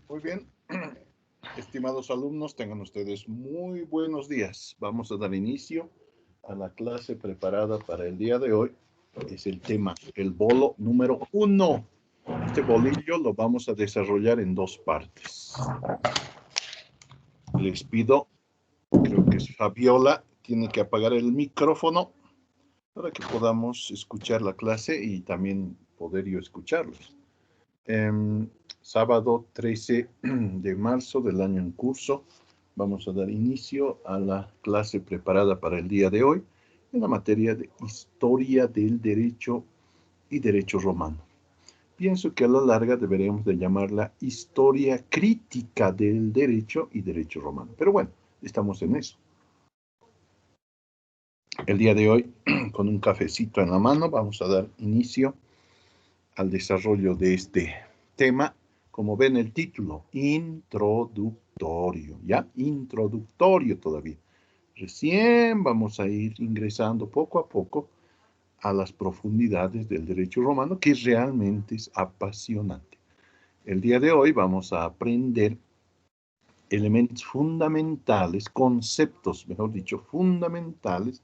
Muy bien. Estimados alumnos, tengan ustedes muy buenos días. Vamos a dar inicio a la clase preparada para el día de hoy. Es el tema, el bolo número 1. Este bolillo lo vamos a desarrollar en dos partes. Les pido, creo que es Fabiola, tiene que apagar el micrófono para que podamos escuchar la clase y también poder yo escucharlos. Sábado 13 de marzo del año en curso, vamos a dar inicio a la clase preparada para el día de hoy en la materia de Historia del Derecho y Derecho Romano. Pienso que a la larga deberíamos de llamarla Historia Crítica del Derecho y Derecho Romano. Pero bueno, estamos en eso. El día de hoy, con un cafecito en la mano, vamos a dar inicio al desarrollo de este tema. Como ven el título, introductorio, ¿ya? Introductorio todavía. Recién vamos a ir ingresando poco a poco a las profundidades del derecho romano, que realmente es apasionante. El día de hoy vamos a aprender elementos fundamentales, conceptos, mejor dicho, fundamentales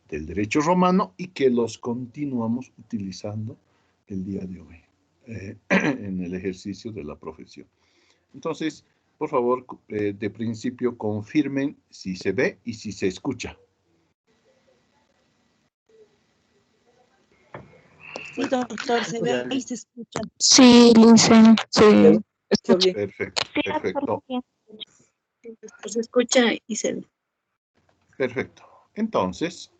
del derecho romano y que los continuamos utilizando el día de hoy en el ejercicio de la profesión. Entonces, por favor, de principio confirmen si se ve y si se escucha. Sí, doctor, se ve y se escucha. Sí, Lince, sí. Perfecto, perfecto. Se escucha y se ve. Perfecto. Entonces,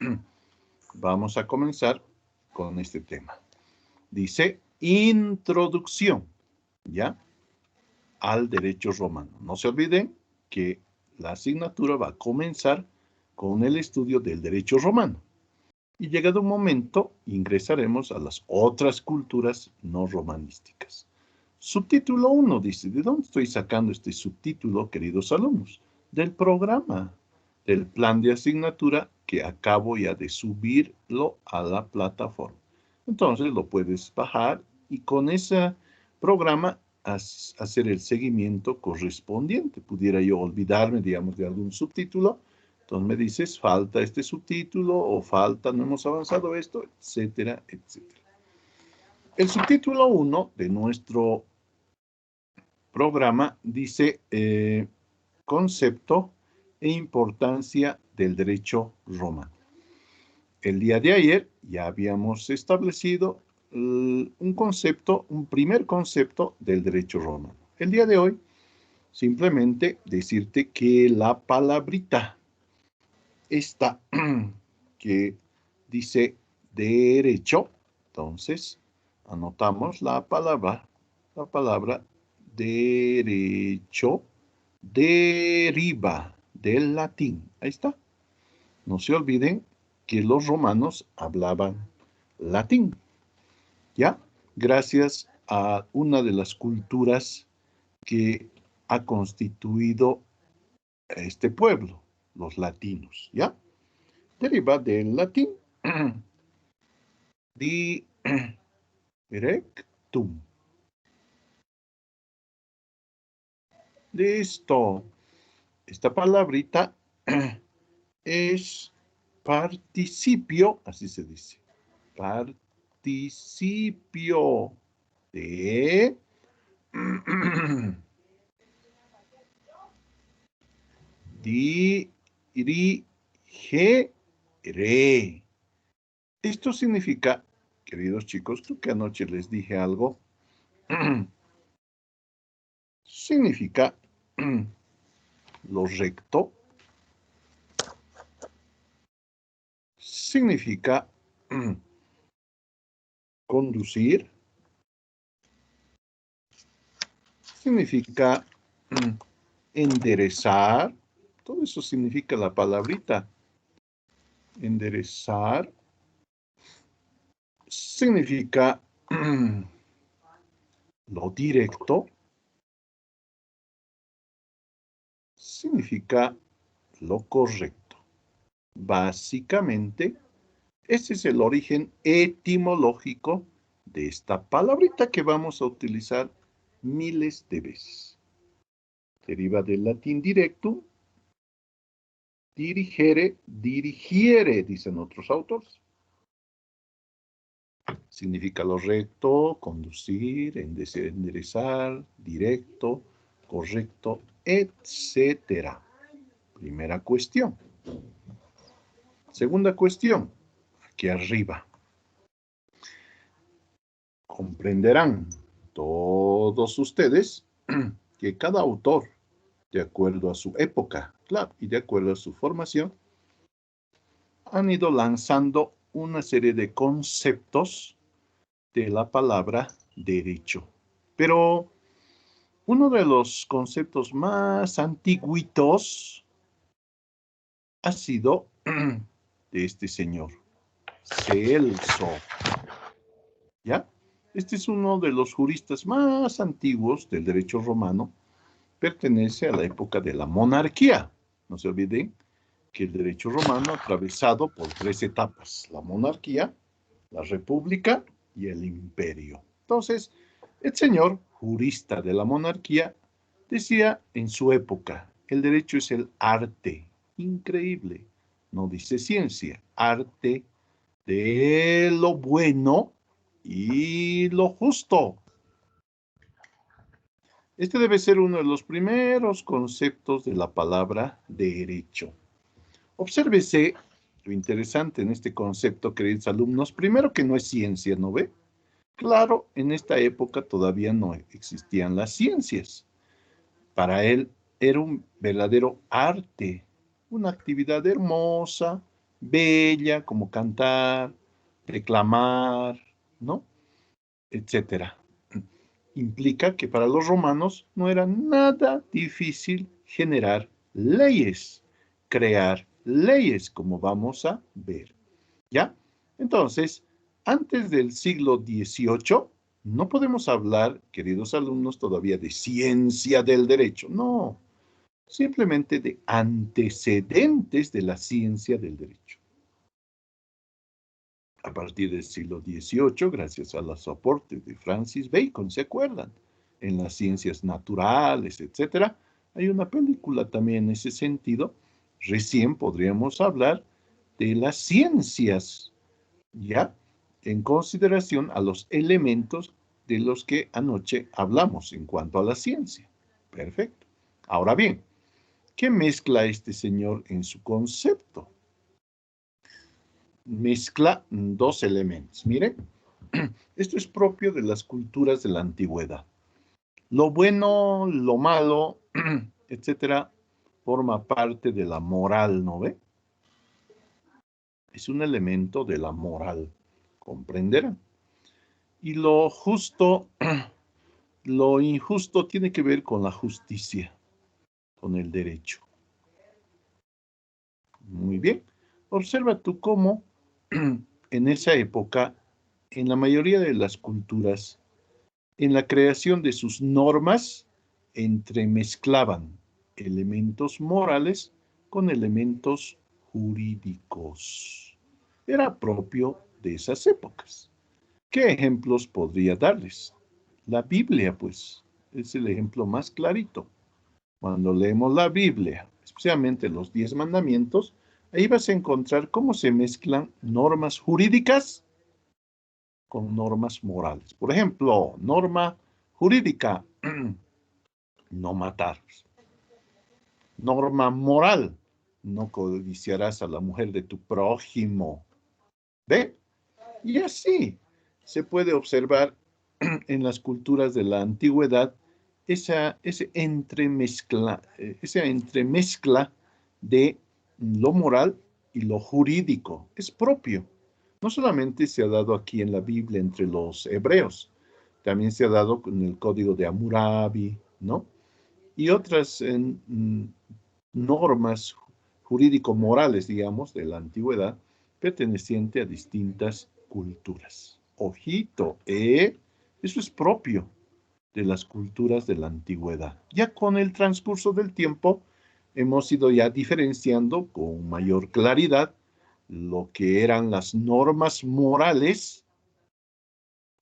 vamos a comenzar con este tema. Dice, introducción, ¿ya? Al derecho romano. No se olviden que la asignatura va a comenzar con el estudio del derecho romano. Y llegado un momento, ingresaremos a las otras culturas no romanísticas. Subtítulo 1 dice, ¿de dónde estoy sacando este subtítulo, queridos alumnos? Del programa, del plan de asignatura que acabo ya de subirlo a la plataforma. Entonces lo puedes bajar y con ese programa hacer el seguimiento correspondiente. Pudiera yo olvidarme, digamos, de algún subtítulo. Entonces me dices, falta este subtítulo o falta, no hemos avanzado esto, etcétera, etcétera. El subtítulo 1 de nuestro programa dice concepto e importancia del derecho romano. El día de ayer ya habíamos establecido un concepto, un primer concepto del derecho romano. El día de hoy, simplemente decirte que la palabrita esta que dice derecho, entonces anotamos la palabra derecho deriva del latín. Ahí está. No se olviden que los romanos hablaban latín, ¿ya? Gracias a una de las culturas que ha constituido este pueblo, los latinos, ¿ya? Deriva del latín directum. Listo. Esta palabrita es participio, así se dice. Participio de dirigere. Esto significa, queridos chicos, creo que anoche les dije algo. Significa lo recto. Significa conducir. Significa enderezar. Todo eso significa la palabrita. Enderezar. Significa lo directo. Significa lo correcto. Básicamente, ese es el origen etimológico de esta palabrita que vamos a utilizar miles de veces. Deriva del latín directum, dirigere, dirigiere, dicen otros autores. Significa lo recto, conducir, enderezar, directo, correcto, etc. Primera cuestión. Segunda cuestión, aquí arriba. Comprenderán todos ustedes que cada autor, de acuerdo a su época, claro, y de acuerdo a su formación, han ido lanzando una serie de conceptos de la palabra derecho. Pero uno de los conceptos más antiguitos ha sido de este señor, Celso. ¿Ya? Este es uno de los juristas más antiguos del derecho romano. Pertenece a la época de la monarquía. No se olviden que el derecho romano ha atravesado por 3 etapas: la monarquía, la república y el imperio. Entonces, el señor jurista de la monarquía decía en su época, el derecho es el arte, increíble, no dice ciencia, arte de lo bueno y lo justo. Este debe ser uno de los primeros conceptos de la palabra derecho. Obsérvese lo interesante en este concepto, queridos alumnos. Primero, que no es ciencia, ¿no ve? Claro, en esta época todavía no existían las ciencias. Para él era un verdadero arte, una actividad hermosa, bella, como cantar, reclamar, ¿no? Etcétera. Implica que para los romanos no era nada difícil generar leyes, crear leyes, como vamos a ver. ¿Ya? Entonces, antes del siglo XVIII, no podemos hablar, queridos alumnos, todavía de ciencia del derecho. No, simplemente de antecedentes de la ciencia del derecho. A partir del siglo XVIII, gracias a los aportes de Francis Bacon, ¿se acuerdan? En las ciencias naturales, etc. Hay una película también en ese sentido. Recién podríamos hablar de las ciencias, ¿ya? En consideración a los elementos de los que anoche hablamos en cuanto a la ciencia. Perfecto. Ahora bien, ¿qué mezcla este señor en su concepto? Mezcla 2 elementos. Miren, esto es propio de las culturas de la antigüedad. Lo bueno, lo malo, etcétera, forma parte de la moral, ¿no ve? Es un elemento de la moral, ¿comprenderán? Y lo justo, lo injusto tiene que ver con la justicia, con el derecho. Muy bien. Observa tú cómo en esa época, en la mayoría de las culturas, en la creación de sus normas, entremezclaban elementos morales con elementos jurídicos. Era propio de esas épocas. ¿Qué ejemplos podría darles? La Biblia, pues, es el ejemplo más clarito. Cuando leemos la Biblia, especialmente los 10 mandamientos, ahí vas a encontrar cómo se mezclan normas jurídicas con normas morales. Por ejemplo, norma jurídica, no matar. Norma moral, no codiciarás a la mujer de tu prójimo. ¿Ve? Y así se puede observar en las culturas de la antigüedad esa entremezcla de lo moral y lo jurídico. Es propio. No solamente se ha dado aquí en la Biblia entre los hebreos, también se ha dado con el Código de Hammurabi, ¿no? Y otras normas jurídico-morales, digamos, de la antigüedad, perteneciente a distintas culturas. Ojito, eso es propio de las culturas de la antigüedad. Ya con el transcurso del tiempo, hemos ido ya diferenciando con mayor claridad lo que eran las normas morales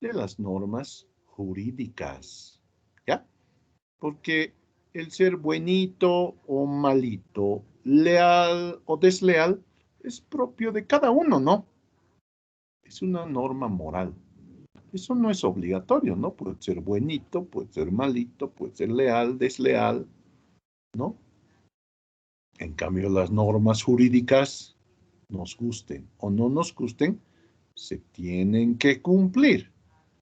de las normas jurídicas, ¿ya? Porque el ser buenito o malito, leal o desleal, es propio de cada uno, ¿no? Es una norma moral. Eso no es obligatorio, ¿no? Puede ser buenito, puede ser malito, puede ser leal, desleal, ¿no? En cambio, las normas jurídicas, nos gusten o no nos gusten, se tienen que cumplir.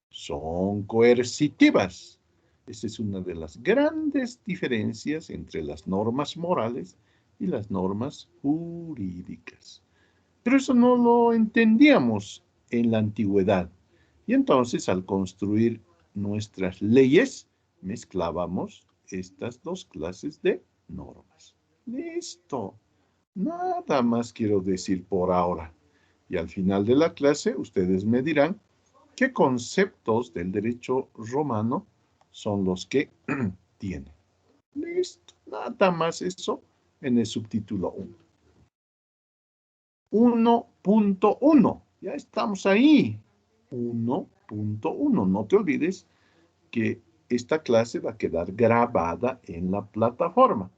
Son coercitivas. Esa es una de las grandes diferencias entre las normas morales y las normas jurídicas. Pero eso no lo entendíamos en la antigüedad. Y entonces, al construir nuestras leyes, mezclábamos estas dos clases de normas. Listo. Nada más quiero decir por ahora. Y al final de la clase, ustedes me dirán qué conceptos del derecho romano son los que tienen. Listo. Nada más eso en el subtítulo 1. 1.1. Ya estamos ahí. 1.1. No te olvides que esta clase va a quedar grabada en la plataforma.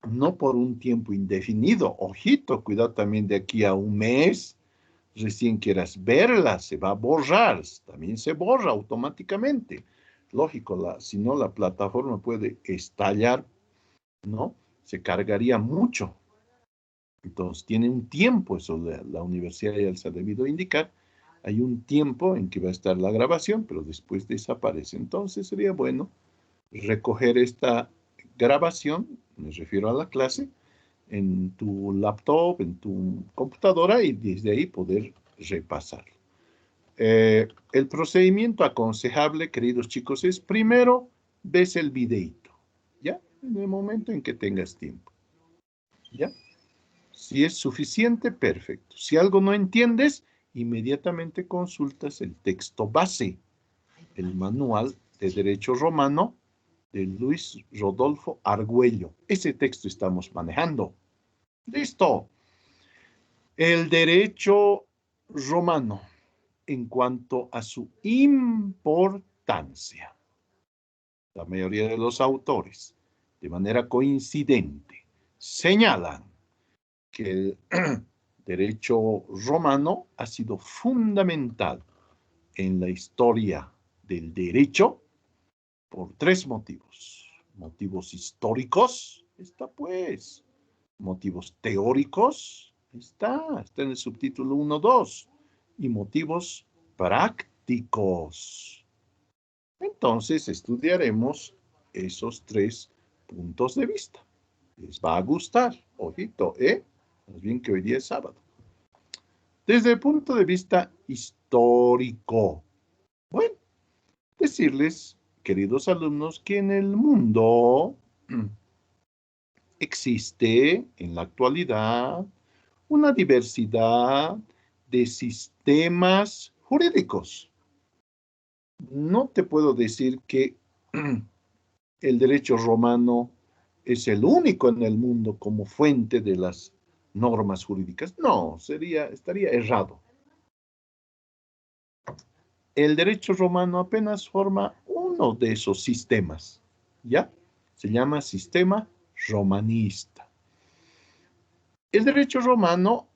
No por un tiempo indefinido. Ojito, cuidado también de aquí a un mes. Recién quieras verla, se va a borrar. También se borra automáticamente. Lógico, si no la plataforma puede estallar, ¿no? Se cargaría mucho. Entonces, tiene un tiempo, eso la universidad ya les ha debido indicar. Hay un tiempo en que va a estar la grabación, pero después desaparece. Entonces, sería bueno recoger esta grabación, me refiero a la clase, en tu laptop, en tu computadora y desde ahí poder repasar. El procedimiento aconsejable, queridos chicos, es primero ves el videito, ¿ya? En el momento en que tengas tiempo, ¿ya? Si es suficiente, perfecto. Si algo no entiendes, inmediatamente consultas el texto base, el manual de Derecho Romano de Luis Rodolfo Argüello. Ese texto estamos manejando. Listo. El derecho romano en cuanto a su importancia. La mayoría de los autores, de manera coincidente, señalan que el derecho romano ha sido fundamental en la historia del derecho por tres motivos. Motivos históricos, está pues. Motivos teóricos, está en el subtítulo 1.2. Y motivos prácticos. Entonces estudiaremos esos tres puntos de vista. Les va a gustar, ojito, ¿eh? Más bien que hoy día es sábado. Desde el punto de vista histórico, bueno, decirles, queridos alumnos, que en el mundo existe en la actualidad una diversidad de sistemas jurídicos. No te puedo decir que el derecho romano es el único en el mundo como fuente de las normas jurídicas. No, estaría errado. El derecho romano apenas forma uno de esos sistemas, ¿ya? Se llama sistema romanista. El derecho romano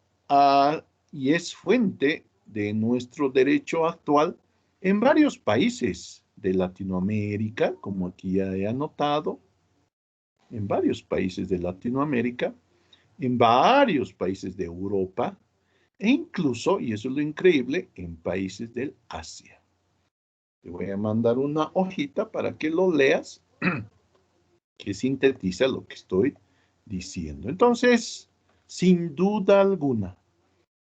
y es fuente de nuestro derecho actual en varios países de Latinoamérica, como aquí ya he anotado, en varios países de Latinoamérica, en varios países de Europa, e incluso, y eso es lo increíble, en países del Asia. Te voy a mandar una hojita para que lo leas, que sintetiza lo que estoy diciendo. Entonces, sin duda alguna,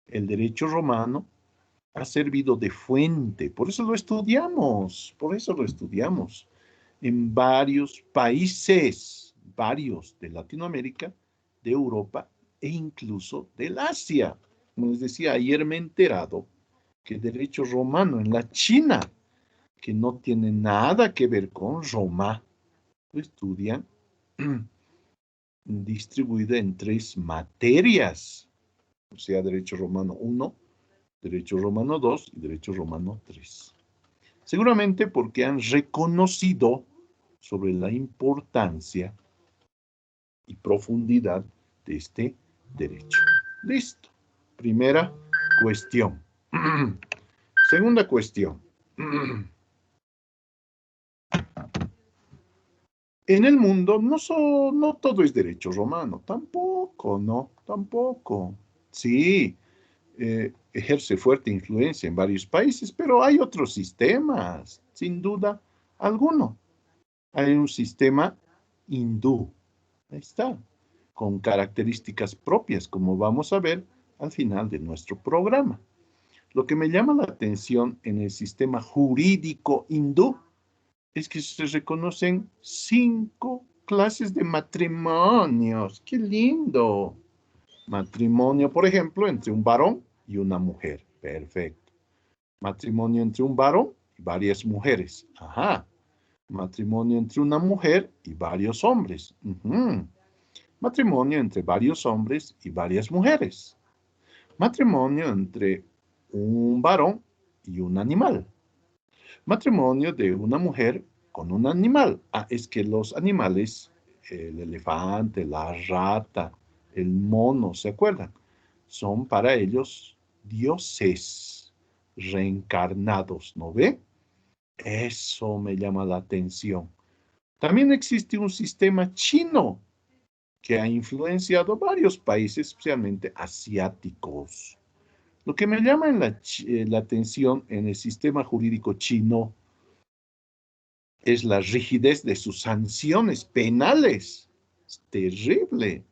el derecho romano ha servido de fuente, por eso lo estudiamos, en varios países, varios de Latinoamérica, de Europa e incluso del Asia. Como les decía, ayer me he enterado que el derecho romano en la China, que no tiene nada que ver con Roma, lo estudian distribuida en 3 materias, o sea, derecho romano 1, derecho romano 2 y derecho romano 3. Seguramente porque han reconocido sobre la importancia y profundidad de este derecho. Listo. Primera cuestión. Segunda cuestión. En el mundo no todo es derecho romano, tampoco, no, tampoco. Sí, ejerce fuerte influencia en varios países, pero hay otros sistemas, sin duda alguno. Hay un sistema hindú, ahí está, con características propias, como vamos a ver al final de nuestro programa. Lo que me llama la atención en el sistema jurídico hindú es que se reconocen 5 clases de matrimonios. ¡Qué lindo! Matrimonio, por ejemplo, entre un varón y una mujer. Perfecto. Matrimonio entre un varón y varias mujeres. Ajá. Matrimonio entre una mujer y varios hombres. Matrimonio entre varios hombres y varias mujeres. Matrimonio entre un varón y un animal. Matrimonio de una mujer con un animal. Ah, es que los animales, el elefante, la rata, el mono, ¿se acuerdan? Son para ellos dioses reencarnados, ¿no ve? Eso me llama la atención. También existe un sistema chino que ha influenciado varios países, especialmente asiáticos. Lo que me llama la atención en el sistema jurídico chino es la rigidez de sus sanciones penales. Es terrible.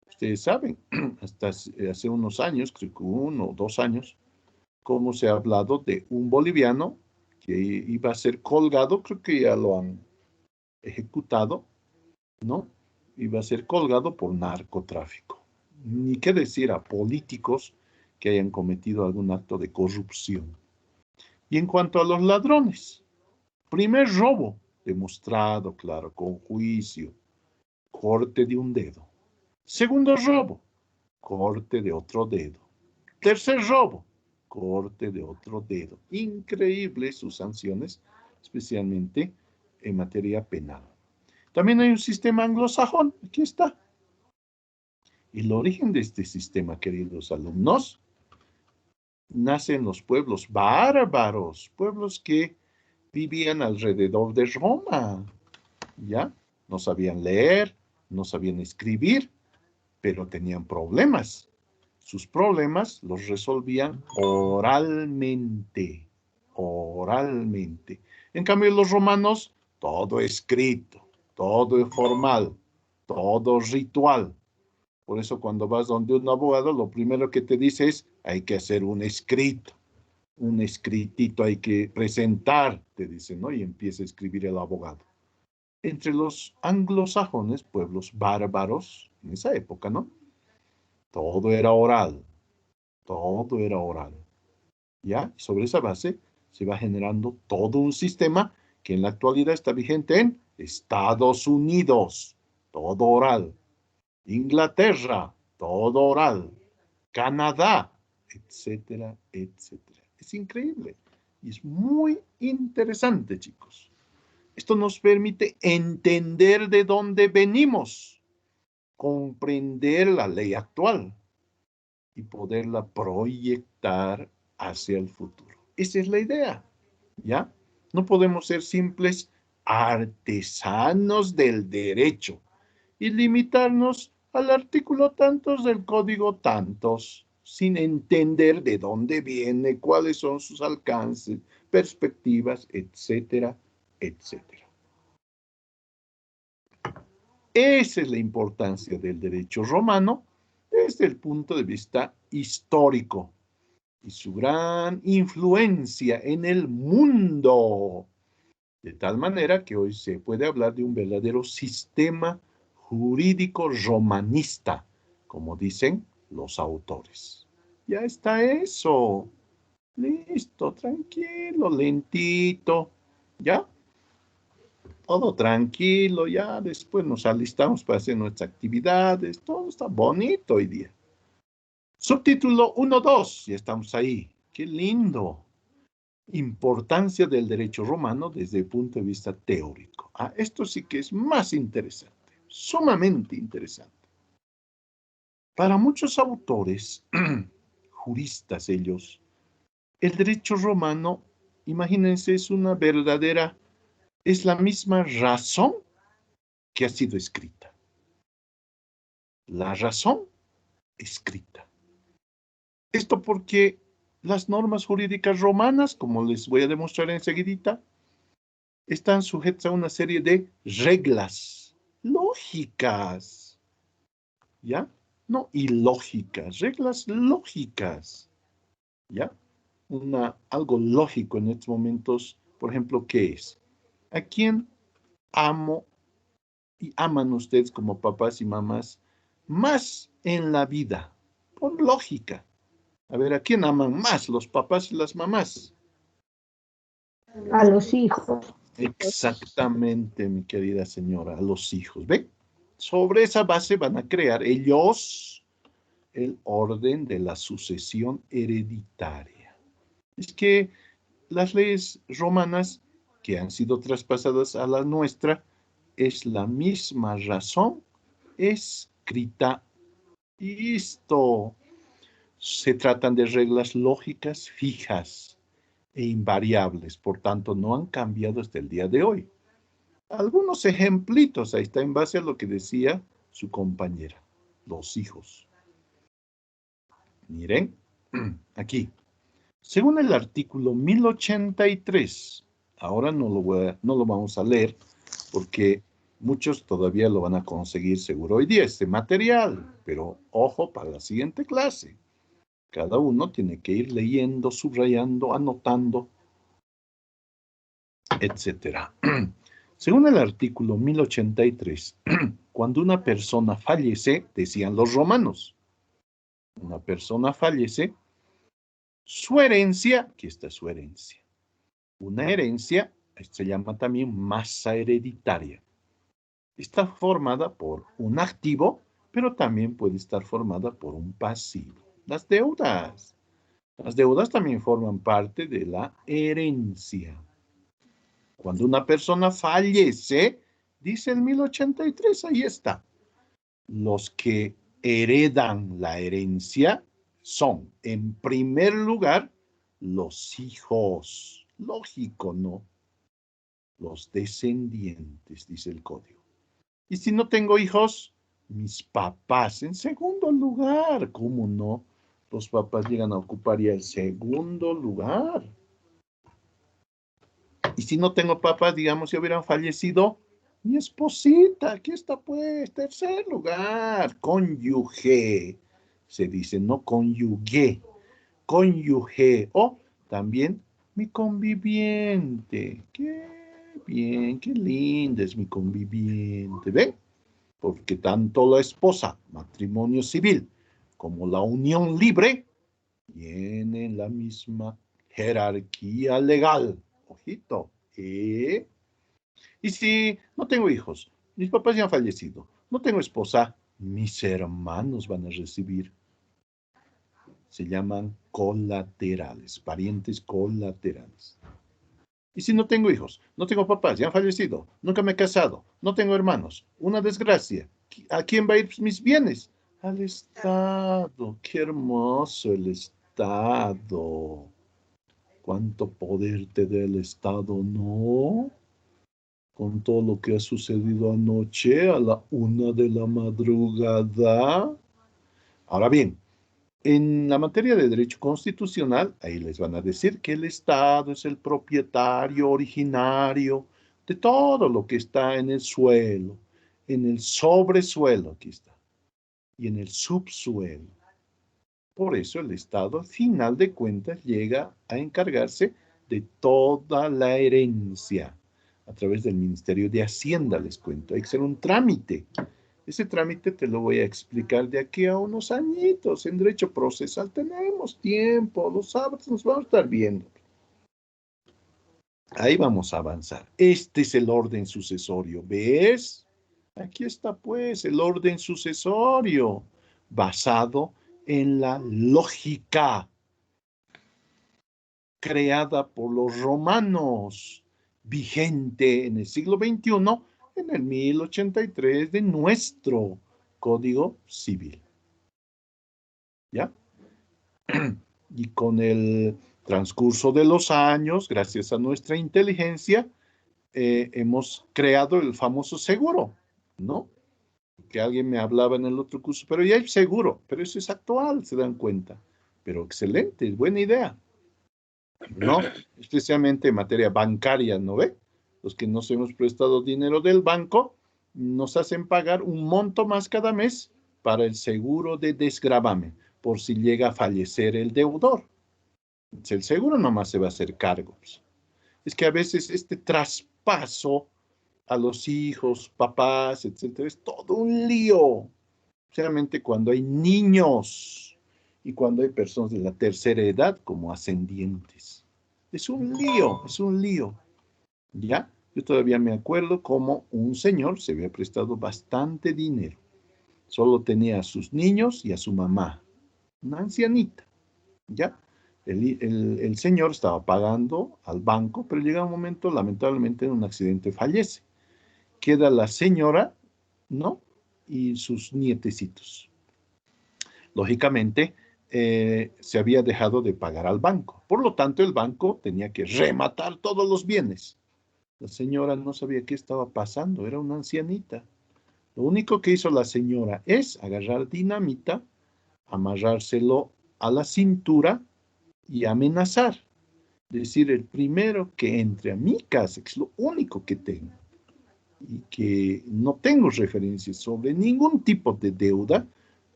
Ustedes saben, hasta hace unos años, creo que 1 o 2 años, cómo se ha hablado de un boliviano que iba a ser colgado, creo que ya lo han ejecutado, ¿no? Iba a ser colgado por narcotráfico. Ni qué decir a políticos que hayan cometido algún acto de corrupción. Y en cuanto a los ladrones, primer robo, demostrado, claro, con juicio, corte de un dedo. Segundo robo, corte de otro dedo. Tercer robo, corte de otro dedo. Increíbles sus sanciones, especialmente en materia penal. También hay un sistema anglosajón, aquí está. El origen de este sistema, queridos alumnos, nace en los pueblos bárbaros, pueblos que vivían alrededor de Roma, ¿ya? No sabían leer, no sabían escribir, pero tenían problemas. Sus problemas los resolvían oralmente, oralmente. En cambio, los romanos, todo escrito, todo formal, todo ritual. Por eso cuando vas donde un abogado, lo primero que te dice es, hay que hacer un escrito. Un escritito hay que presentar, te dice, ¿no? Y empieza a escribir el abogado. Entre los anglosajones, pueblos bárbaros, en esa época, ¿no? Todo era oral, todo era oral. ¿Ya? Y sobre esa base se va generando todo un sistema que en la actualidad está vigente en Estados Unidos, todo oral. Inglaterra, todo oral. Canadá, etcétera, etcétera. Es increíble y es muy interesante, chicos. Esto nos permite entender de dónde venimos, comprender la ley actual y poderla proyectar hacia el futuro. Esa es la idea, ¿ya? No podemos ser simples artesanos del derecho y limitarnos al artículo tantos del código tantos, sin entender de dónde viene, cuáles son sus alcances, perspectivas, etcétera, etcétera. Esa es la importancia del derecho romano desde el punto de vista histórico y su gran influencia en el mundo. De tal manera que hoy se puede hablar de un verdadero sistema jurídico romanista, como dicen los autores. Ya está eso. Listo, tranquilo, lentito. ¿Ya? Todo tranquilo, ya después nos alistamos para hacer nuestras actividades, todo está bonito hoy día. Subtítulo 1.2, ya estamos ahí. ¡Qué lindo! Importancia del derecho romano desde el punto de vista teórico. Ah, esto sí que es más interesante, sumamente interesante. Para muchos autores, juristas ellos, el derecho romano, imagínense, es la misma razón que ha sido escrita. La razón escrita. Esto porque las normas jurídicas romanas, como les voy a demostrar enseguidita, están sujetas a una serie de reglas lógicas, ¿ya? No ilógicas, reglas lógicas, ¿ya? Algo lógico en estos momentos, por ejemplo, ¿qué es? ¿A quién amo y aman ustedes como papás y mamás más en la vida? Por lógica. A ver, ¿a quién aman más, los papás y las mamás? A los hijos. Exactamente, mi querida señora, a los hijos. ¿Ve? Sobre esa base van a crear ellos el orden de la sucesión hereditaria. Es que las leyes romanas que han sido traspasadas a la nuestra es la misma razón escrita. Listo. Se tratan de reglas lógicas fijas e invariables, por tanto no han cambiado hasta el día de hoy. Algunos ejemplitos, ahí está en base a lo que decía su compañera, los hijos. Miren, aquí, según el artículo 1083, ahora no lo vamos a leer porque muchos todavía lo van a conseguir seguro hoy día, este material, pero ojo para la siguiente clase. Cada uno tiene que ir leyendo, subrayando, anotando, etc. Según el artículo 1083, cuando una persona fallece, decían los romanos, una persona fallece, su herencia, aquí está su herencia. Una herencia, se llama también masa hereditaria. Está formada por un activo, pero también puede estar formada por un pasivo. Las deudas. Las deudas también forman parte de la herencia. Cuando una persona fallece, dice el 1083, ahí está. Los que heredan la herencia son, en primer lugar, los hijos. Lógico, ¿no? Los descendientes, dice el código. Y si no tengo hijos, mis papás. En segundo lugar, ¿cómo no? Los papás llegan a ocupar ya el segundo lugar. Y si no tengo papás, digamos, si hubieran fallecido, mi esposita, aquí está pues, tercer lugar, cónyuge, se dice, no conyugué, cónyuge, o también mi conviviente, qué bien, qué linda es mi conviviente, ¿ven? Porque tanto la esposa, matrimonio civil, como la unión libre, tienen la misma jerarquía legal. Ojito. Y si no tengo hijos, mis papás ya han fallecido, no tengo esposa, mis hermanos van a recibir. Se llaman colaterales, parientes colaterales. Y si no tengo hijos, no tengo papás, ya han fallecido, nunca me he casado, no tengo hermanos, una desgracia, ¿a quién va a ir mis bienes? Al Estado. Qué hermoso el Estado. Cuánto poder te da el Estado, ¿no? Con todo lo que ha sucedido anoche a la 1 de la madrugada. Ahora bien, en la materia de derecho constitucional, ahí les van a decir que el Estado es el propietario originario de todo lo que está en el suelo, en el sobresuelo, aquí está, y en el subsuelo. Por eso el Estado, al final de cuentas, llega a encargarse de toda la herencia a través del Ministerio de Hacienda, les cuento. Hay que hacer un trámite. Ese trámite te lo voy a explicar de aquí a unos añitos. En derecho procesal tenemos tiempo, los sábados nos vamos a estar viendo. Ahí vamos a avanzar. Este es el orden sucesorio. ¿Ves? Aquí está pues el orden sucesorio basado en la lógica creada por los romanos, vigente en el siglo XXI, en el 1083 de nuestro Código Civil. ¿Ya? Y con el transcurso de los años, gracias a nuestra inteligencia, hemos creado el famoso seguro, ¿no? Que alguien me hablaba en el otro curso, pero ya hay seguro, pero eso es actual, se dan cuenta. Pero excelente, es buena idea, ¿no? Especialmente en materia bancaria, ¿no ve? Los que nos hemos prestado dinero del banco nos hacen pagar un monto más cada mes para el seguro de desgravamen, por si llega a fallecer el deudor. El seguro nomás se va a hacer cargos. Es que a veces este traspaso a los hijos, papás, etcétera, es todo un lío. Especialmente cuando hay niños y cuando hay personas de la tercera edad como ascendientes. Es un lío, es un lío. ¿Ya? Yo todavía me acuerdo como un señor se había prestado bastante dinero. Solo tenía a sus niños y a su mamá, una ancianita. ¿Ya? El señor estaba pagando al banco, pero llega un momento, lamentablemente, en un accidente fallece. Queda la señora, ¿no? Y sus nietecitos. Lógicamente, se había dejado de pagar al banco. Por lo tanto, el banco tenía que rematar todos los bienes. La señora no sabía qué estaba pasando, era una ancianita. Lo único que hizo la señora es agarrar dinamita, amarrárselo a la cintura y amenazar. Decir, el primero que entre a mi casa, que es lo único que tengo, y que no tengo referencias sobre ningún tipo de deuda,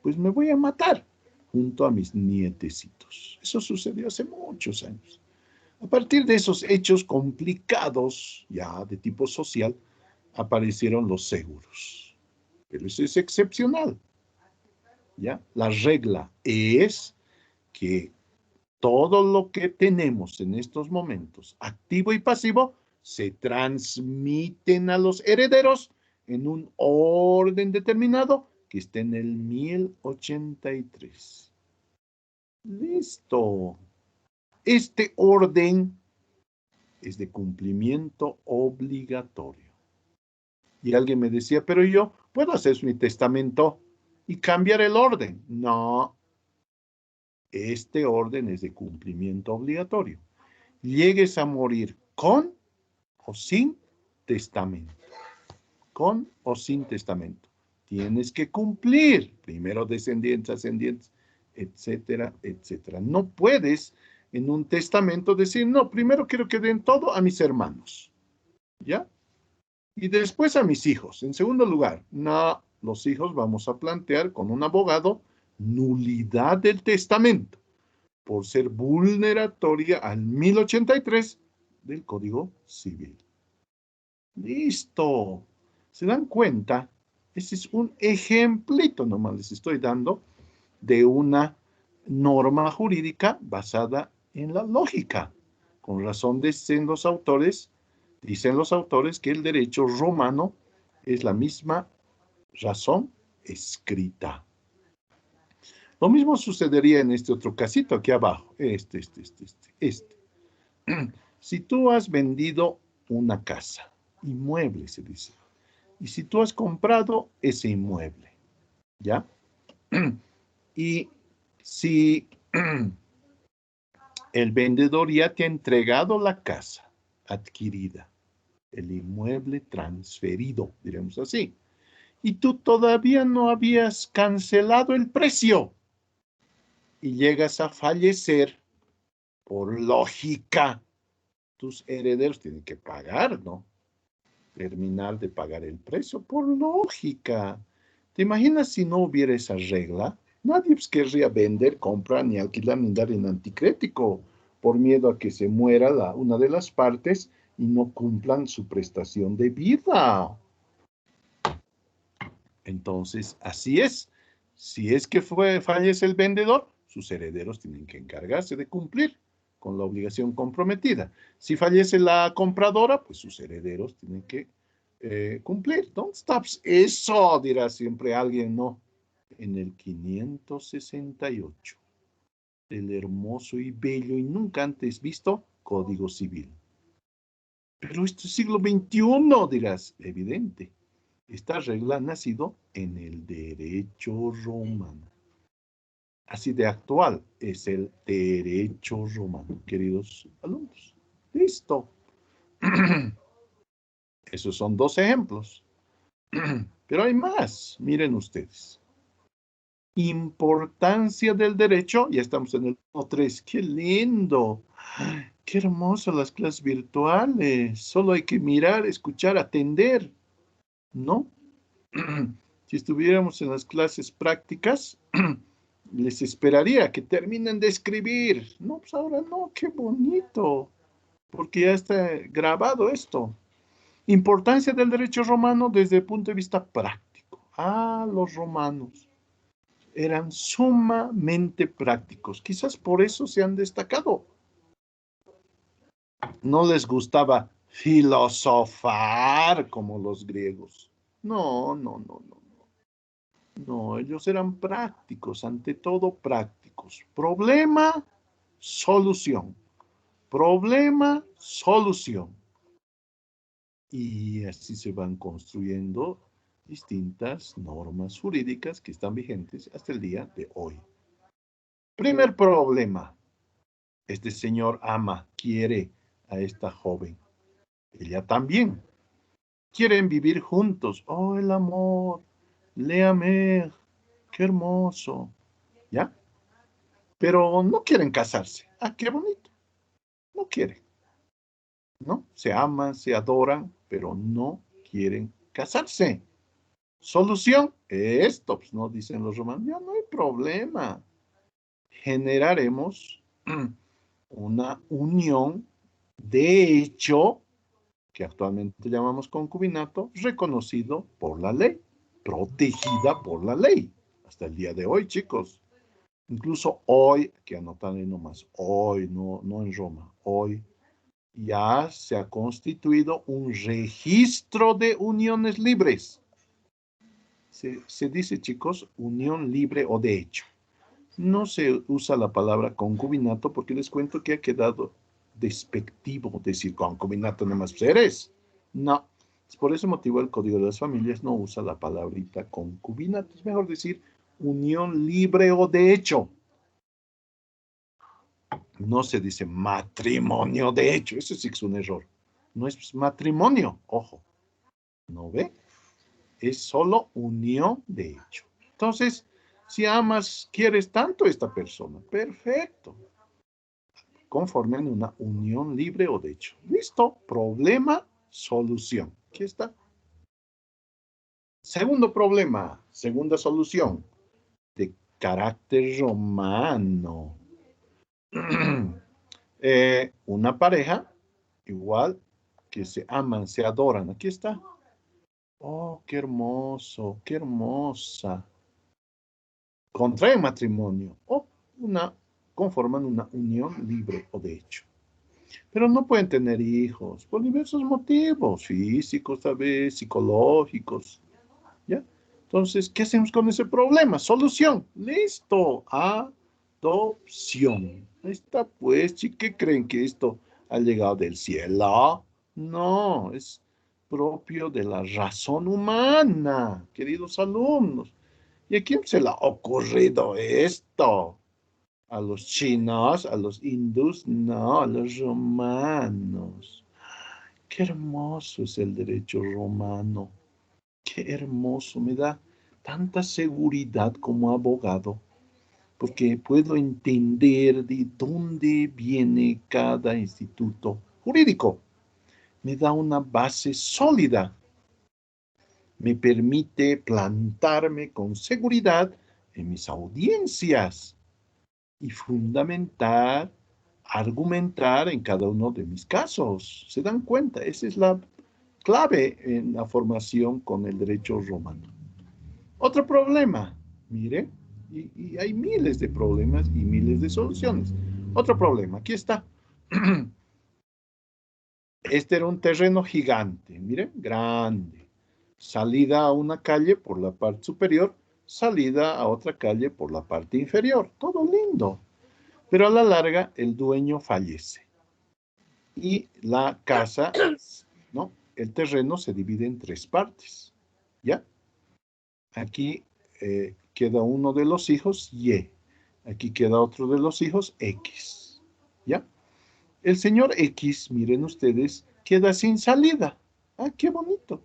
pues me voy a matar junto a mis nietecitos. Eso sucedió hace muchos años. A partir de esos hechos complicados, ya de tipo social, aparecieron los seguros. Pero eso es excepcional. ¿Ya? La regla es que todo lo que tenemos en estos momentos, activo y pasivo, se transmiten a los herederos en un orden determinado que está en el 1083. Listo. Este orden es de cumplimiento obligatorio. Y alguien me decía, pero yo puedo hacer mi testamento y cambiar el orden. No, este orden es de cumplimiento obligatorio. Llegues a morir con o sin testamento. Con o sin testamento. Tienes que cumplir. Primero descendientes, ascendientes, etcétera, etcétera. No puedes en un testamento decir, no, primero quiero que den todo a mis hermanos. ¿Ya? Y después a mis hijos. En segundo lugar, no, los hijos vamos a plantear con un abogado nulidad del testamento por ser vulneratoria al 1083 del Código Civil. Listo. ¿Se dan cuenta? Ese es un ejemplito nomás les estoy dando de una norma jurídica basada en la lógica. Con razón dicen los autores que el derecho romano es la misma razón escrita. Lo mismo sucedería en este otro casito aquí abajo. Este. Si tú has vendido una casa, inmueble se dice, y si tú has comprado ese inmueble, ¿ya? Y si el vendedor ya te ha entregado la casa adquirida, el inmueble transferido, diremos así, y tú todavía no habías cancelado el precio y llegas a fallecer, por lógica, tus herederos tienen que pagar, ¿no? Terminar de pagar el precio, por lógica. ¿Te imaginas si no hubiera esa regla? Nadie pues, querría vender, comprar, ni alquilar, ni dar en anticrético, por miedo a que se muera una de las partes y no cumplan su prestación de vida. Entonces, así es. Si es que fallece el vendedor, sus herederos tienen que encargarse de cumplir con la obligación comprometida. Si fallece la compradora, pues sus herederos tienen que cumplir. Don't stop. Eso dirá siempre alguien, ¿no? En el 568, el hermoso y bello y nunca antes visto Código Civil. Pero esto es siglo XXI, dirás. Evidente. Esta regla ha nacido en el derecho romano. Así de actual es el derecho romano, queridos alumnos. Listo. Esos son 2 ejemplos. Pero hay más. Miren ustedes. Importancia del derecho. Ya estamos en el 3. ¡Qué lindo! ¡Qué hermoso las clases virtuales! Solo hay que mirar, escuchar, atender. ¿No? Si estuviéramos en las clases prácticas, les esperaría que terminen de escribir. No, pues ahora no, qué bonito, porque ya está grabado esto. Importancia del derecho romano desde el punto de vista práctico. Los romanos eran sumamente prácticos. Quizás por eso se han destacado. No les gustaba filosofar como los griegos. No. No, ellos eran prácticos, ante todo prácticos. Problema, solución. Problema, solución. Y así se van construyendo distintas normas jurídicas que están vigentes hasta el día de hoy. Primer problema. Este señor ama, quiere a esta joven. Ella también. Quieren vivir juntos. Oh, el amor. Léame. Qué hermoso. ¿Ya? Pero no quieren casarse. Qué bonito. No quieren. ¿No? Se aman, se adoran, pero no quieren casarse. Solución, esto, pues no dicen los romanos, ya no hay problema. Generaremos una unión de hecho, que actualmente llamamos concubinato, reconocido por la ley, protegida por la ley. Hasta el día de hoy, chicos. Incluso hoy, que anotan ahí nomás, hoy, no en Roma, hoy ya se ha constituido un registro de uniones libres. Se dice, chicos, unión libre o de hecho. No se usa la palabra concubinato porque les cuento que ha quedado despectivo decir concubinato nomás seres. No. Por ese motivo el Código de las Familias no usa la palabrita concubinato. Es mejor decir unión libre o de hecho. No se dice matrimonio de hecho. Eso sí que es un error. No es matrimonio, ojo. ¿No ve? Es solo unión de hecho. Entonces, si amas, quieres tanto a esta persona, perfecto. Conformen una unión libre o de hecho. Listo. Problema, solución. Aquí está. Segundo problema, segunda solución, de carácter romano. Una pareja, igual, que se aman, se adoran. Aquí está. Oh, qué hermoso, qué hermosa. Contraen matrimonio o conforman una unión libre o de hecho. Pero no pueden tener hijos por diversos motivos, físicos, tal vez, psicológicos. ¿Ya? Entonces, ¿qué hacemos con ese problema? Solución. Listo. Adopción. Ahí está, pues, ¿qué creen que esto ha llegado del cielo? No, es propio de la razón humana, queridos alumnos. ¿Y a quién se le ha ocurrido esto? ¿A los chinos? ¿A los hindús? No, a los romanos. Qué hermoso es el derecho romano. Qué hermoso, me da tanta seguridad como abogado, porque puedo entender de dónde viene cada instituto jurídico. Me da una base sólida. Me permite plantarme con seguridad en mis audiencias y fundamentar, argumentar en cada uno de mis casos. ¿Se dan cuenta? Esa es la clave en la formación con el derecho romano. Otro problema, mire, y hay miles de problemas y miles de soluciones. Otro problema, aquí está. Este era un terreno gigante, miren, grande. Salida a una calle por la parte superior, salida a otra calle por la parte inferior. Todo lindo. Pero a la larga el dueño fallece. Y la casa, ¿no? El terreno se divide en 3 partes. ¿Ya? Aquí queda uno de los hijos, Y. Aquí queda otro de los hijos, X. ¿Ya? El señor X, miren ustedes, queda sin salida. Ah, qué bonito.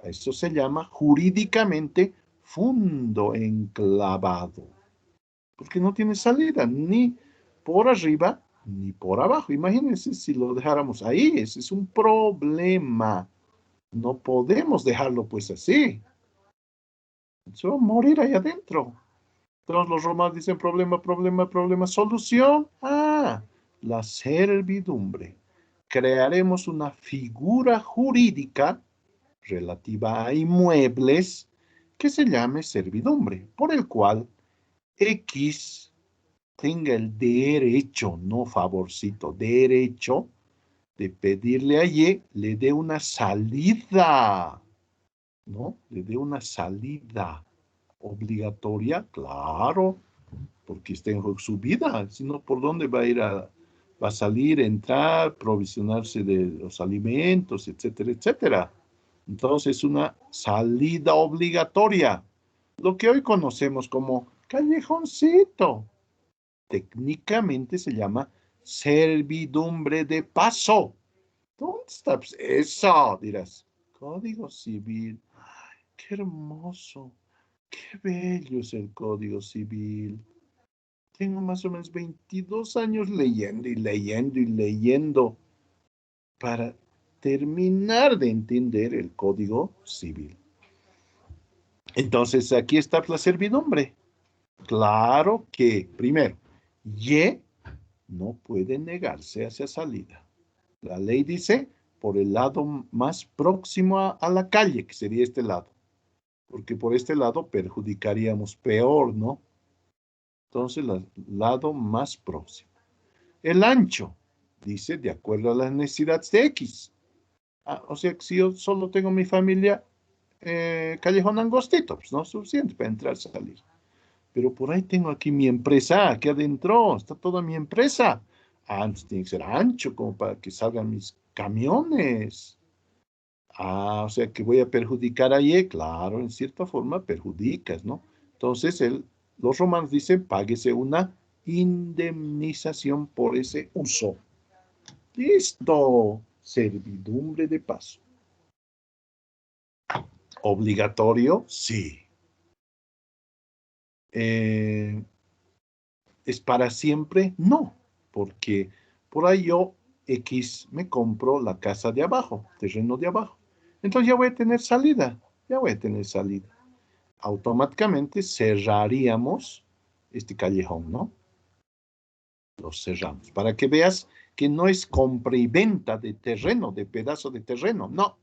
A eso se llama jurídicamente fundo enclavado. Porque no tiene salida ni por arriba ni por abajo. Imagínense si lo dejáramos ahí. Ese es un problema. No podemos dejarlo pues así. Se va a morir ahí adentro. Todos los romanos dicen problema, problema, problema, solución. Ah, la servidumbre. Crearemos una figura jurídica relativa a inmuebles que se llame servidumbre, por el cual X tenga el derecho, no favorcito, derecho de pedirle a Y le dé una salida, ¿no? Le dé una salida obligatoria, claro, porque está en juego su vida, si no, ¿por dónde va a ir va a salir, entrar, provisionarse de los alimentos, etcétera, etcétera? Entonces, es una salida obligatoria, lo que hoy conocemos como callejoncito. Técnicamente se llama servidumbre de paso. ¿Dónde está eso? Dirás, Código Civil. Ay, qué hermoso, qué bello es el Código Civil. Tengo más o menos 22 años leyendo y leyendo y leyendo para terminar de entender el Código Civil. Entonces, aquí está la servidumbre. Claro que, primero, Y no puede negarse hacia salida. La ley dice por el lado más próximo a la calle, que sería este lado. Porque por este lado perjudicaríamos peor, ¿no? Entonces, el lado más próximo. El ancho, dice, de acuerdo a las necesidades de X. Ah, o sea que si yo solo tengo mi familia callejón angostito, pues no es suficiente para entrar y salir. Pero por ahí tengo aquí mi empresa, aquí adentro está toda mi empresa. Antes tiene que ser ancho como para que salgan mis camiones. Ah, o sea que voy a perjudicar a Y, claro, en cierta forma perjudicas, ¿no? Entonces los romanos dicen, páguese una indemnización por ese uso. Listo, servidumbre de paso. ¿Obligatorio? Sí. ¿Es para siempre? No, porque por ahí yo, X, me compro la casa de abajo, terreno de abajo. Entonces ya voy a tener salida, ya voy a tener salida. Automáticamente cerraríamos este callejón, ¿no? Lo cerramos, para que veas que no es compra y venta de terreno, de pedazo de terreno, no.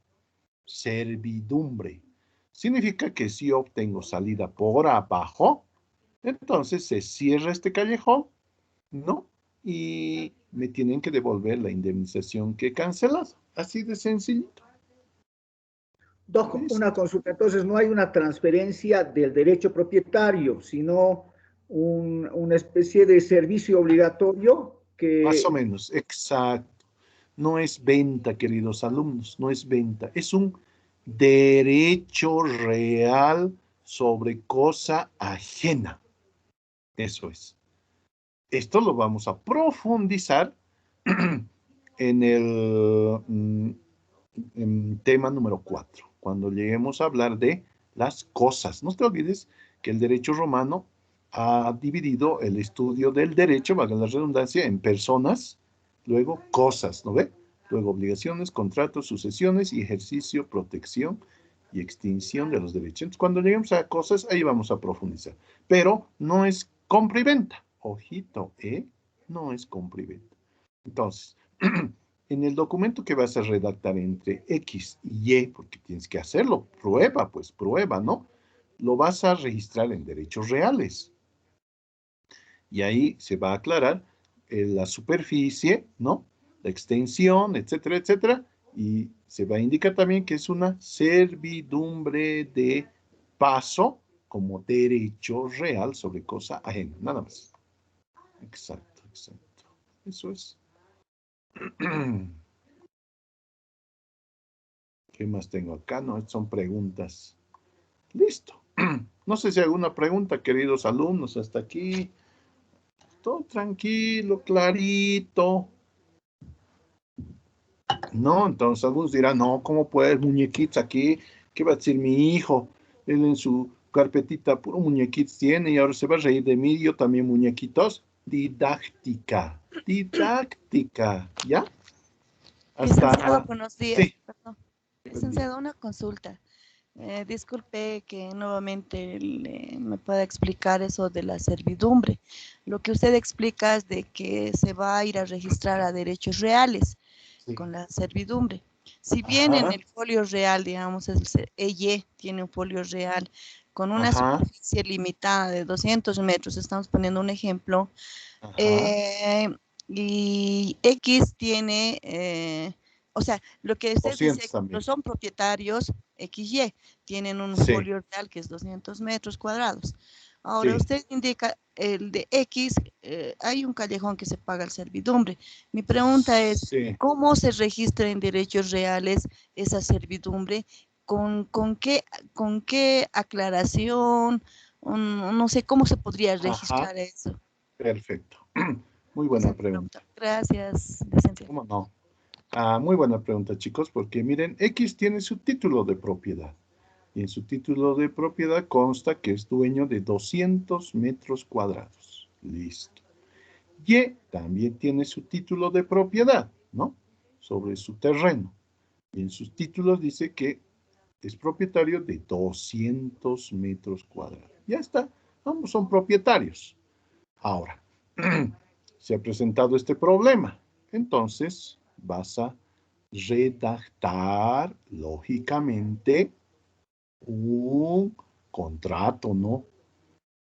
Servidumbre. Significa que si obtengo salida por abajo, entonces se cierra este callejón, ¿no? Y me tienen que devolver la indemnización que he cancelado. Así de sencillito. Una consulta. Entonces, no hay una transferencia del derecho propietario, sino una especie de servicio obligatorio que... Más o menos, exacto. No es venta, queridos alumnos, no es venta. Es un derecho real sobre cosa ajena. Eso es. Esto lo vamos a profundizar en el tema número 4, cuando lleguemos a hablar de las cosas. No te olvides que el derecho romano ha dividido el estudio del derecho, valga la redundancia, en personas, luego cosas, ¿no ve? Luego obligaciones, contratos, sucesiones y ejercicio, protección y extinción de los derechos. Entonces, cuando lleguemos a cosas, ahí vamos a profundizar. Pero no es compra y venta. Ojito, no es compra y venta. Entonces, en el documento que vas a redactar entre X y Y, porque tienes que hacerlo, prueba, ¿no? Lo vas a registrar en derechos reales. Y ahí se va a aclarar la superficie, ¿no? la extensión, etcétera, etcétera. Y se va a indicar también que es una servidumbre de paso como derecho real sobre cosa ajena, nada más. Exacto, exacto. Eso es. ¿Qué más tengo acá? No, son preguntas. Listo. No sé si hay alguna pregunta, queridos alumnos, hasta aquí. Todo tranquilo, clarito. No, entonces algunos dirán, no, ¿cómo puedes, muñequitos aquí? ¿Qué va a decir mi hijo? Él en su carpetita puro muñequitos tiene y ahora se va a reír de mí, yo también muñequitos. Didáctica, didáctica, ¿ya? Licenciado, Hasta, buenos días. sí, Perdón. buen día. Licenciado, una consulta. Disculpe que nuevamente me pueda explicar eso de la servidumbre. Lo que usted explica es de que se va a ir a registrar a derechos reales Sí. con la servidumbre. Si bien en Ajá, el folio real, digamos, el EY tiene un folio real con una ajá, superficie limitada de 200 metros, estamos poniendo un ejemplo, ajá, eh, y X tiene, o sea, lo que usted dice, 200 también. no son propietarios XY, tienen un Sí, folio real que es 200 metros cuadrados. Ahora sí, usted indica el de X, hay un callejón que se paga el servidumbre. Mi pregunta es, sí. ¿cómo se registra en derechos reales esa servidumbre? ¿Con qué aclaración? No sé cómo se podría Ajá, registrar eso. perfecto. Muy Esa buena es mi pregunta. pregunta. Gracias, licenciado. ¿Cómo no? Ah, muy buena pregunta, chicos, porque miren, X tiene su título de propiedad. Y en su título de propiedad consta que es dueño de 200 metros cuadrados. Listo. Y también tiene su título de propiedad, ¿no? Sobre su terreno. Y en sus títulos dice que es propietario de 200 metros cuadrados. Ya está. Ambos son propietarios. Ahora, se ha presentado este problema. Entonces, vas a redactar, lógicamente, un contrato, ¿no?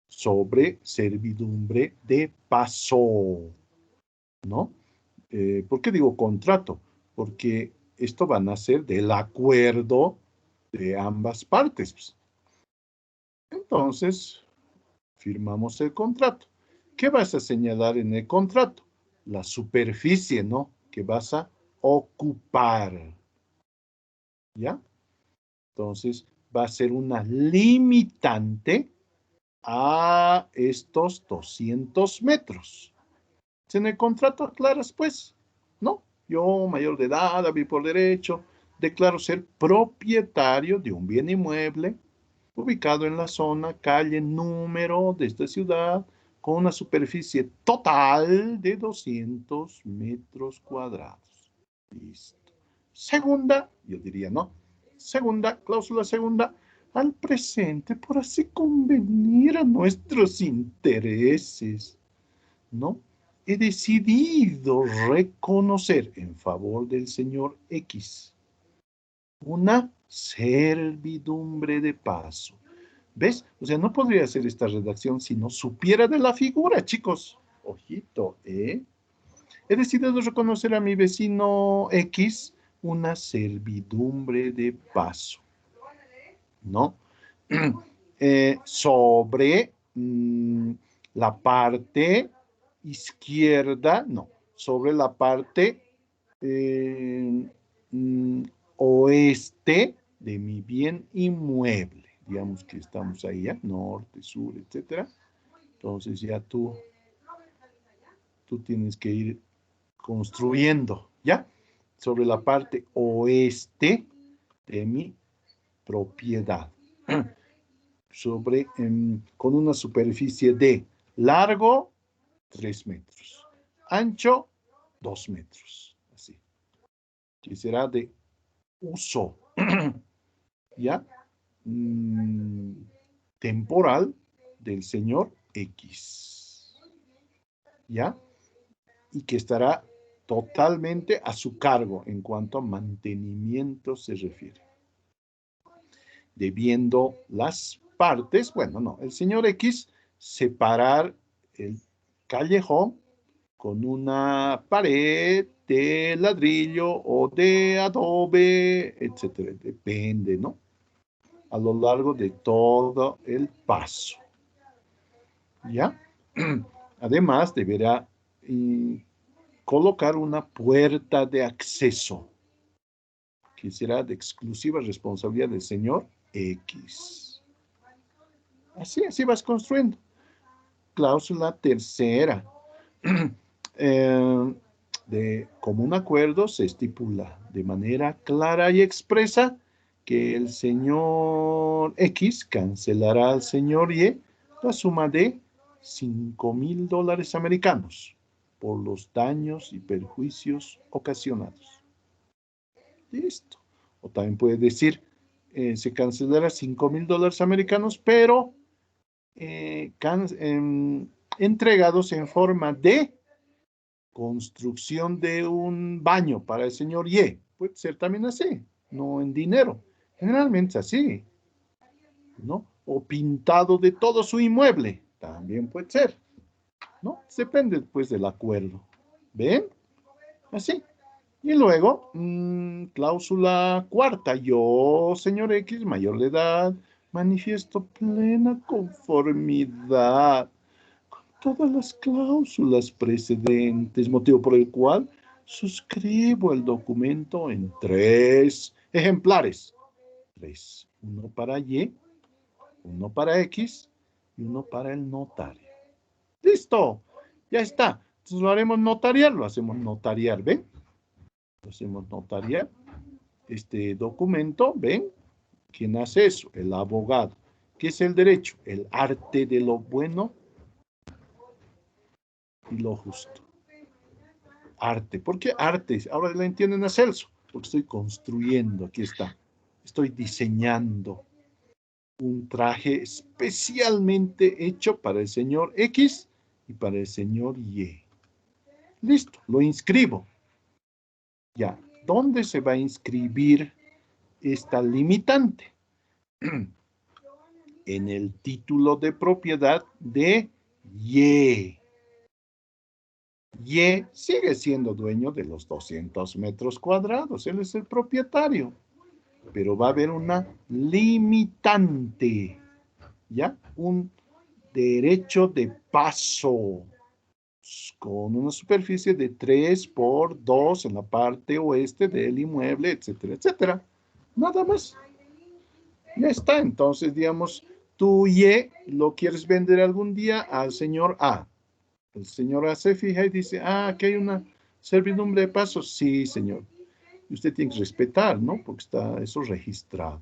Sobre servidumbre de paso, ¿no? ¿Por qué digo contrato? Porque esto va a nacer del acuerdo de ambas partes, pues. Entonces, firmamos el contrato. ¿Qué vas a señalar en el contrato? La superficie, ¿no? Que vas a ocupar. ¿Ya? Entonces, va a ser una limitante a estos 200 metros. Si en el contrato aclaras, pues, ¿no? Yo, mayor de edad, a mí por derecho, declaro ser propietario de un bien inmueble ubicado en la zona, calle, número de esta ciudad, con una superficie total de 200 metros cuadrados. Listo. Segunda, yo diría, ¿no? Segunda, cláusula segunda, al presente por así convenir a nuestros intereses, ¿no? He decidido reconocer en favor del señor X una servidumbre de paso. ¿Ves? O sea, no podría hacer esta redacción si no supiera de la figura, chicos. Ojito, ¿eh? He decidido reconocer a mi vecino X una servidumbre de paso, ¿no? Sobre la parte izquierda, no, sobre la parte eh, mm, oeste de mi bien inmueble. Digamos que estamos ahí, ¿ya? Norte, sur, etcétera. Entonces ya tú tienes que ir construyendo, ¿ya? Sobre la parte oeste de mi propiedad. Con una superficie de largo 3 metros, ancho 2 metros, así, que será de uso, ¿ya? Temporal del señor X, ¿ya? Y que estará totalmente a su cargo en cuanto a mantenimiento se refiere. Debiendo las partes, bueno, no, el señor X separar el callejón con una pared de ladrillo o de adobe, etcétera. Depende, ¿no? A lo largo de todo el paso. ¿Ya? Además, deberá colocar una puerta de acceso, que será de exclusiva responsabilidad del señor X. Así vas construyendo. Cláusula tercera. De común acuerdo se estipula de manera clara y expresa que el señor X cancelará al señor Y la suma de $5,000 americanos por los daños y perjuicios ocasionados. Listo. O también puede decir, se cancelará $5,000 americanos, pero entregados en forma de construcción de un baño para el señor Y. Puede ser también así, no en dinero. Generalmente es así, ¿no? O pintado de todo su inmueble, también puede ser, ¿no? Depende, pues, del acuerdo. ¿Ven? Así. Y luego, cláusula cuarta. Yo, señor X, mayor de edad, manifiesto plena conformidad con todas las cláusulas precedentes, motivo por el cual suscribo el documento en 3 ejemplares. 3. Uno para Y, uno para X y uno para el notario. ¡Listo! Ya está. Entonces lo haremos notarial, lo hacemos notariar, ¿ven? Lo hacemos notarial. Este documento, ¿ven? ¿Quién hace eso? El abogado. ¿Qué es el derecho? El arte de lo bueno y lo justo. Arte. ¿Por qué arte? Ahora la entienden a Celso. Porque estoy construyendo, aquí está. Estoy diseñando un traje especialmente hecho para el señor X y para el señor Y. Listo, lo inscribo. Ya, ¿dónde se va a inscribir esta limitante? En el título de propiedad de Y. Y sigue siendo dueño de los 200 metros cuadrados. Él es el propietario. Pero va a haber una limitante. ¿Ya? Un derecho de paso con una superficie de 3 por 2 en la parte oeste del inmueble, etcétera, etcétera. Nada más. Ya está. Entonces, digamos, tú Y lo quieres vender algún día al señor A. El señor A se fija y dice, aquí hay una servidumbre de paso. Sí, señor. Y usted tiene que respetar, ¿no? Porque está eso registrado.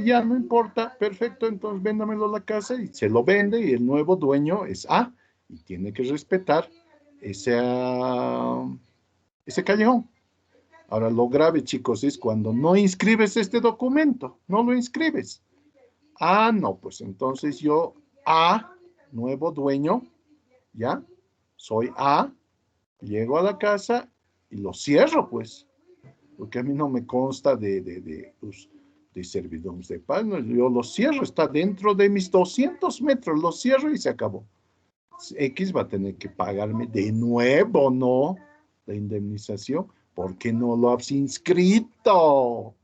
Ya no importa. Perfecto, entonces véndamelo a la casa y se lo vende y el nuevo dueño es A y tiene que respetar ese callejón. Ahora, lo grave, chicos, es cuando no inscribes este documento. No lo inscribes. No, pues entonces yo, nuevo dueño, ¿ya? Soy A, llego a la casa y lo cierro, pues. Porque a mí no me consta de servidumbres de paz. No, yo lo cierro, está dentro de mis 200 metros, lo cierro y se acabó. X va a tener que pagarme de nuevo, ¿no? La indemnización. ¿Por qué no lo has inscrito?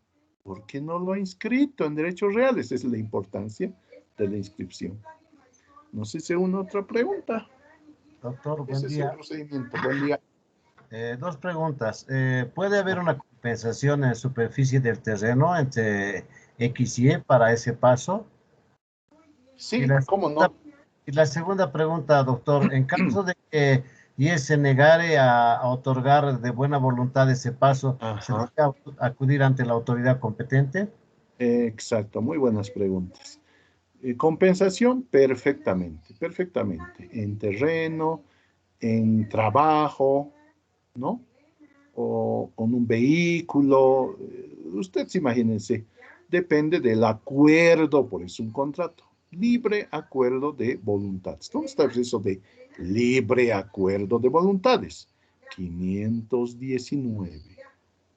¿Por qué no lo ha inscrito en derechos reales? Esa es la importancia de la inscripción. No sé si hay una otra pregunta. Doctor, buen Ese día. es el procedimiento. Buen día. Dos preguntas. ¿Puede haber una compensación en superficie del terreno entre X y Y para ese paso? Sí, ¿cómo no? Y la segunda pregunta, doctor, en caso de que Y se negare a otorgar de buena voluntad ese paso, ¿se debe acudir ante la autoridad competente? Exacto, muy buenas preguntas. Compensación, perfectamente, perfectamente. En terreno, en trabajo, ¿no? O con un vehículo. Ustedes imagínense, depende del acuerdo, por eso un contrato. Libre acuerdo de voluntades. ¿Dónde está eso de libre acuerdo de voluntades? 519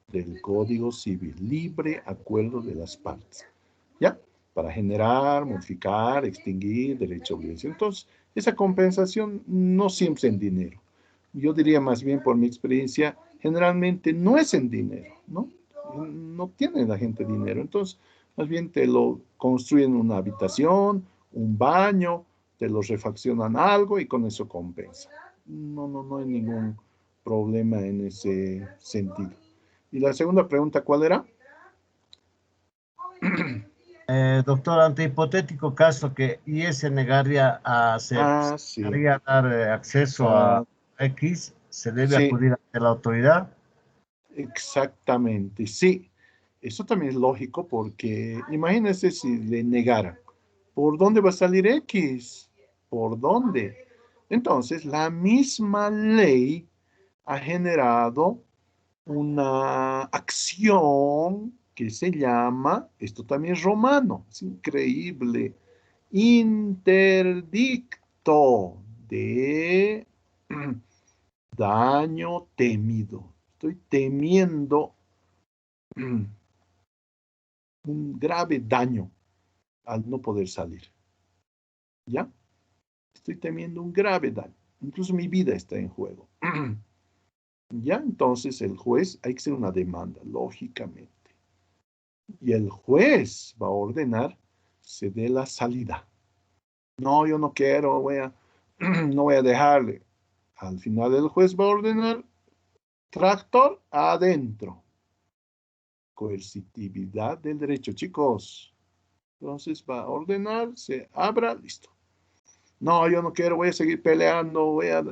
del Código Civil. Libre acuerdo de las partes. ¿Ya? Para generar, modificar, extinguir derecho a obligación. Entonces, esa compensación no siempre en dinero. yo diría más bien por mi experiencia, generalmente no es en dinero, ¿no? No tiene la gente dinero. Entonces, más bien te lo construyen una habitación, un baño, te lo refaccionan algo y con eso compensa. No hay ningún problema en ese sentido. Y la segunda pregunta, ¿cuál era? Doctor, ante hipotético caso que IES se negaría Sí. negaría a dar acceso a X, ¿se debe Sí. acudir ante la autoridad? Exactamente, sí. Eso también es lógico porque imagínense si le negaran. ¿Por dónde va a salir X? ¿Por dónde? Entonces, la misma ley ha generado una acción que se llama, esto también es romano, es increíble, interdicto de daño temido. Estoy temiendo un grave daño al no poder salir. ¿Ya? Estoy temiendo un grave daño. Incluso mi vida está en juego. ¿Ya? Entonces el juez, hay que hacer una demanda, lógicamente. Y el juez va a ordenar se dé la salida. No, yo no quiero, no voy a dejarle. Al final el juez va a ordenar tractor adentro. Coercitividad del derecho, chicos. Entonces va a ordenar, se abra, listo. No, yo no quiero, voy a seguir peleando, voy a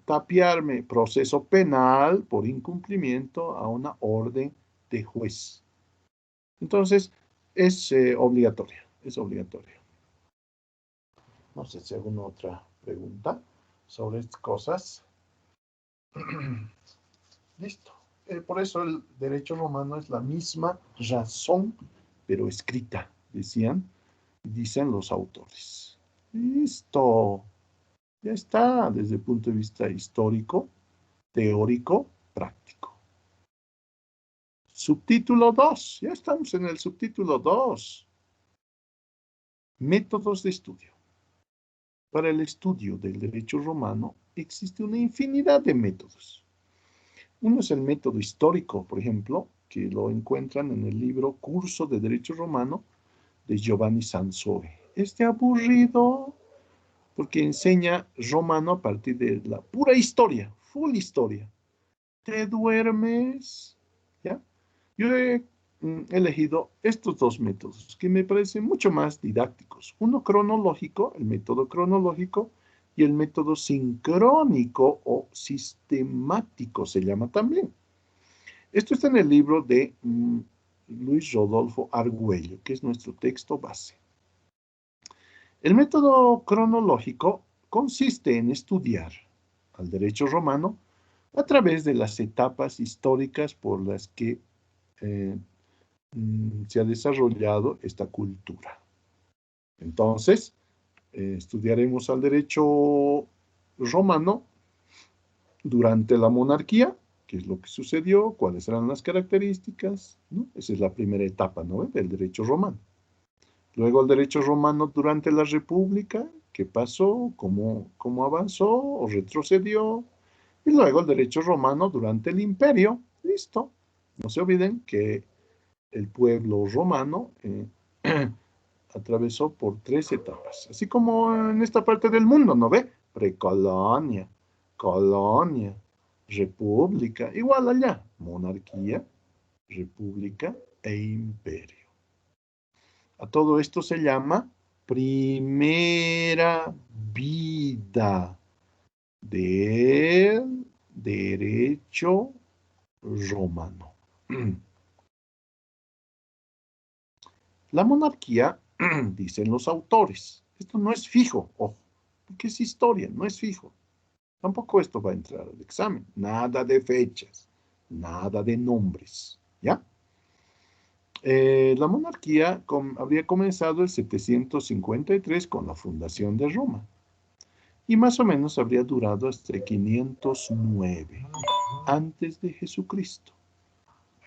tapiarme. Proceso penal por incumplimiento a una orden de juez. Entonces, es obligatoria, es obligatoria. No sé si alguna otra pregunta sobre estas cosas. Listo. Por eso el derecho romano es la misma razón, pero escrita, dicen los autores. Listo. Ya está, desde el punto de vista histórico, teórico, práctico. Subtítulo 2. Ya estamos en el subtítulo 2. Métodos de estudio. Para el estudio del derecho romano existe una infinidad de métodos. Uno es el método histórico, por ejemplo, que lo encuentran en el libro Curso de Derecho Romano de Giovanni Sansove. Este aburrido porque enseña romano a partir de la pura historia, full historia. Te duermes, ¿ya? Yo he elegido estos dos métodos que me parecen mucho más didácticos. Uno cronológico, el método cronológico, y el método sincrónico o sistemático se llama también. Esto está en el libro de Luis Rodolfo Argüello, que es nuestro texto base. El método cronológico consiste en estudiar al derecho romano a través de las etapas históricas por las que se ha desarrollado esta cultura. Entonces, estudiaremos al derecho romano durante la monarquía, qué es lo que sucedió, cuáles eran las características, ¿no? Esa es la primera etapa, ¿no? Del derecho romano. Luego el derecho romano durante la República, qué pasó, cómo avanzó o retrocedió. Y luego el derecho romano durante el imperio. Listo. No se olviden que el pueblo romano atravesó por 3 etapas. Así como en esta parte del mundo, ¿no ve? Precolonia, colonia, república. Igual allá. Monarquía, república e imperio. A todo esto se llama primera vida del derecho romano. La monarquía, dicen los autores, esto no es fijo, ojo, porque es historia, no es fijo. Tampoco esto va a entrar al examen. Nada de fechas, nada de nombres, ¿ya? La monarquía habría comenzado el 753 con la fundación de Roma y más o menos habría durado hasta 509 antes de Jesucristo.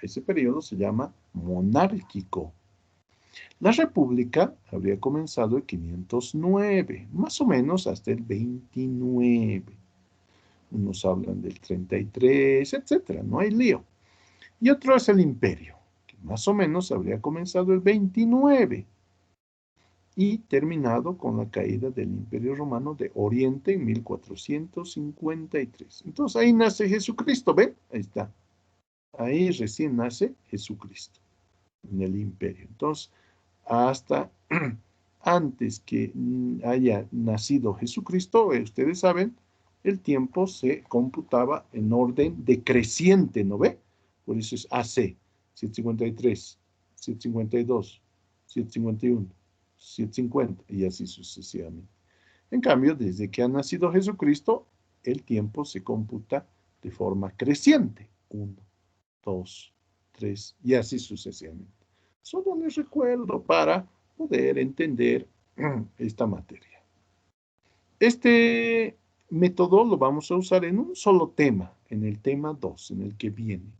Ese periodo se llama monárquico. La república habría comenzado en 509, más o menos hasta el 29. unos hablan del 33, etcétera, no hay lío. Y otro es el imperio, que más o menos habría comenzado el 29 y terminado con la caída del Imperio Romano de Oriente en 1453. Entonces ahí nace Jesucristo, ¿ven? Ahí está. Ahí recién nace Jesucristo, en el imperio. Entonces, hasta antes que haya nacido Jesucristo, ustedes saben, el tiempo se computaba en orden decreciente, ¿no ve? Por eso es AC, 753, 752, 751, 750 y así sucesivamente. En cambio, desde que ha nacido Jesucristo, el tiempo se computa de forma creciente. 1, 2, 3 y así sucesivamente. Solo les recuerdo para poder entender esta materia. Este método lo vamos a usar en un solo tema, en el tema 2, en el que viene.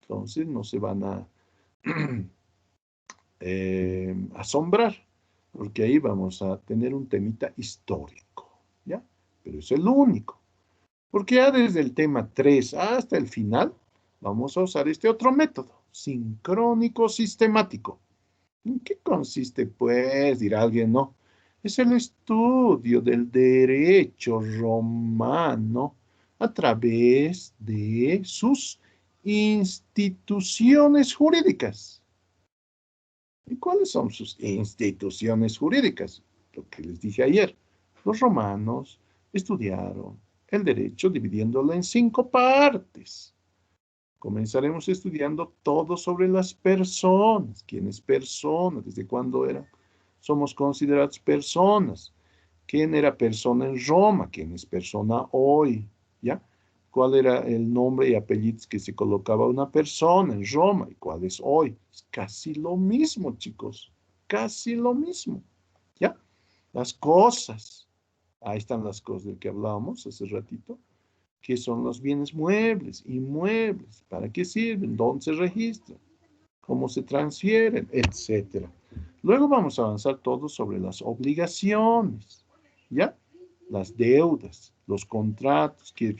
Entonces no se van a asombrar, porque ahí vamos a tener un temita histórico, ¿ya? Pero es el único. Porque ya desde el tema 3 hasta el final, vamos a usar este otro método, sincrónico sistemático. ¿En qué consiste, pues? Dirá alguien, no. Es el estudio del derecho romano a través de sus instituciones jurídicas. ¿Y cuáles son sus instituciones jurídicas? Lo que les dije ayer. Los romanos estudiaron el derecho dividiéndolo en 5 partes. Comenzaremos estudiando todo sobre las personas. ¿Quién es persona? ¿Desde cuándo somos considerados personas? ¿Quién era persona en Roma? ¿Quién es persona hoy? ¿Ya? ¿Cuál era el nombre y apellidos que se colocaba una persona en Roma? ¿Y cuál es hoy? Es casi lo mismo, chicos. Casi lo mismo. ¿Ya? Las cosas. Ahí están las cosas de que hablábamos hace ratito. ¿Qué son los bienes muebles, inmuebles? ¿Para qué sirven? ¿Dónde se registran? ¿Cómo se transfieren? Etcétera. Luego vamos a avanzar todo sobre las obligaciones, ¿ya? Las deudas, los contratos, qué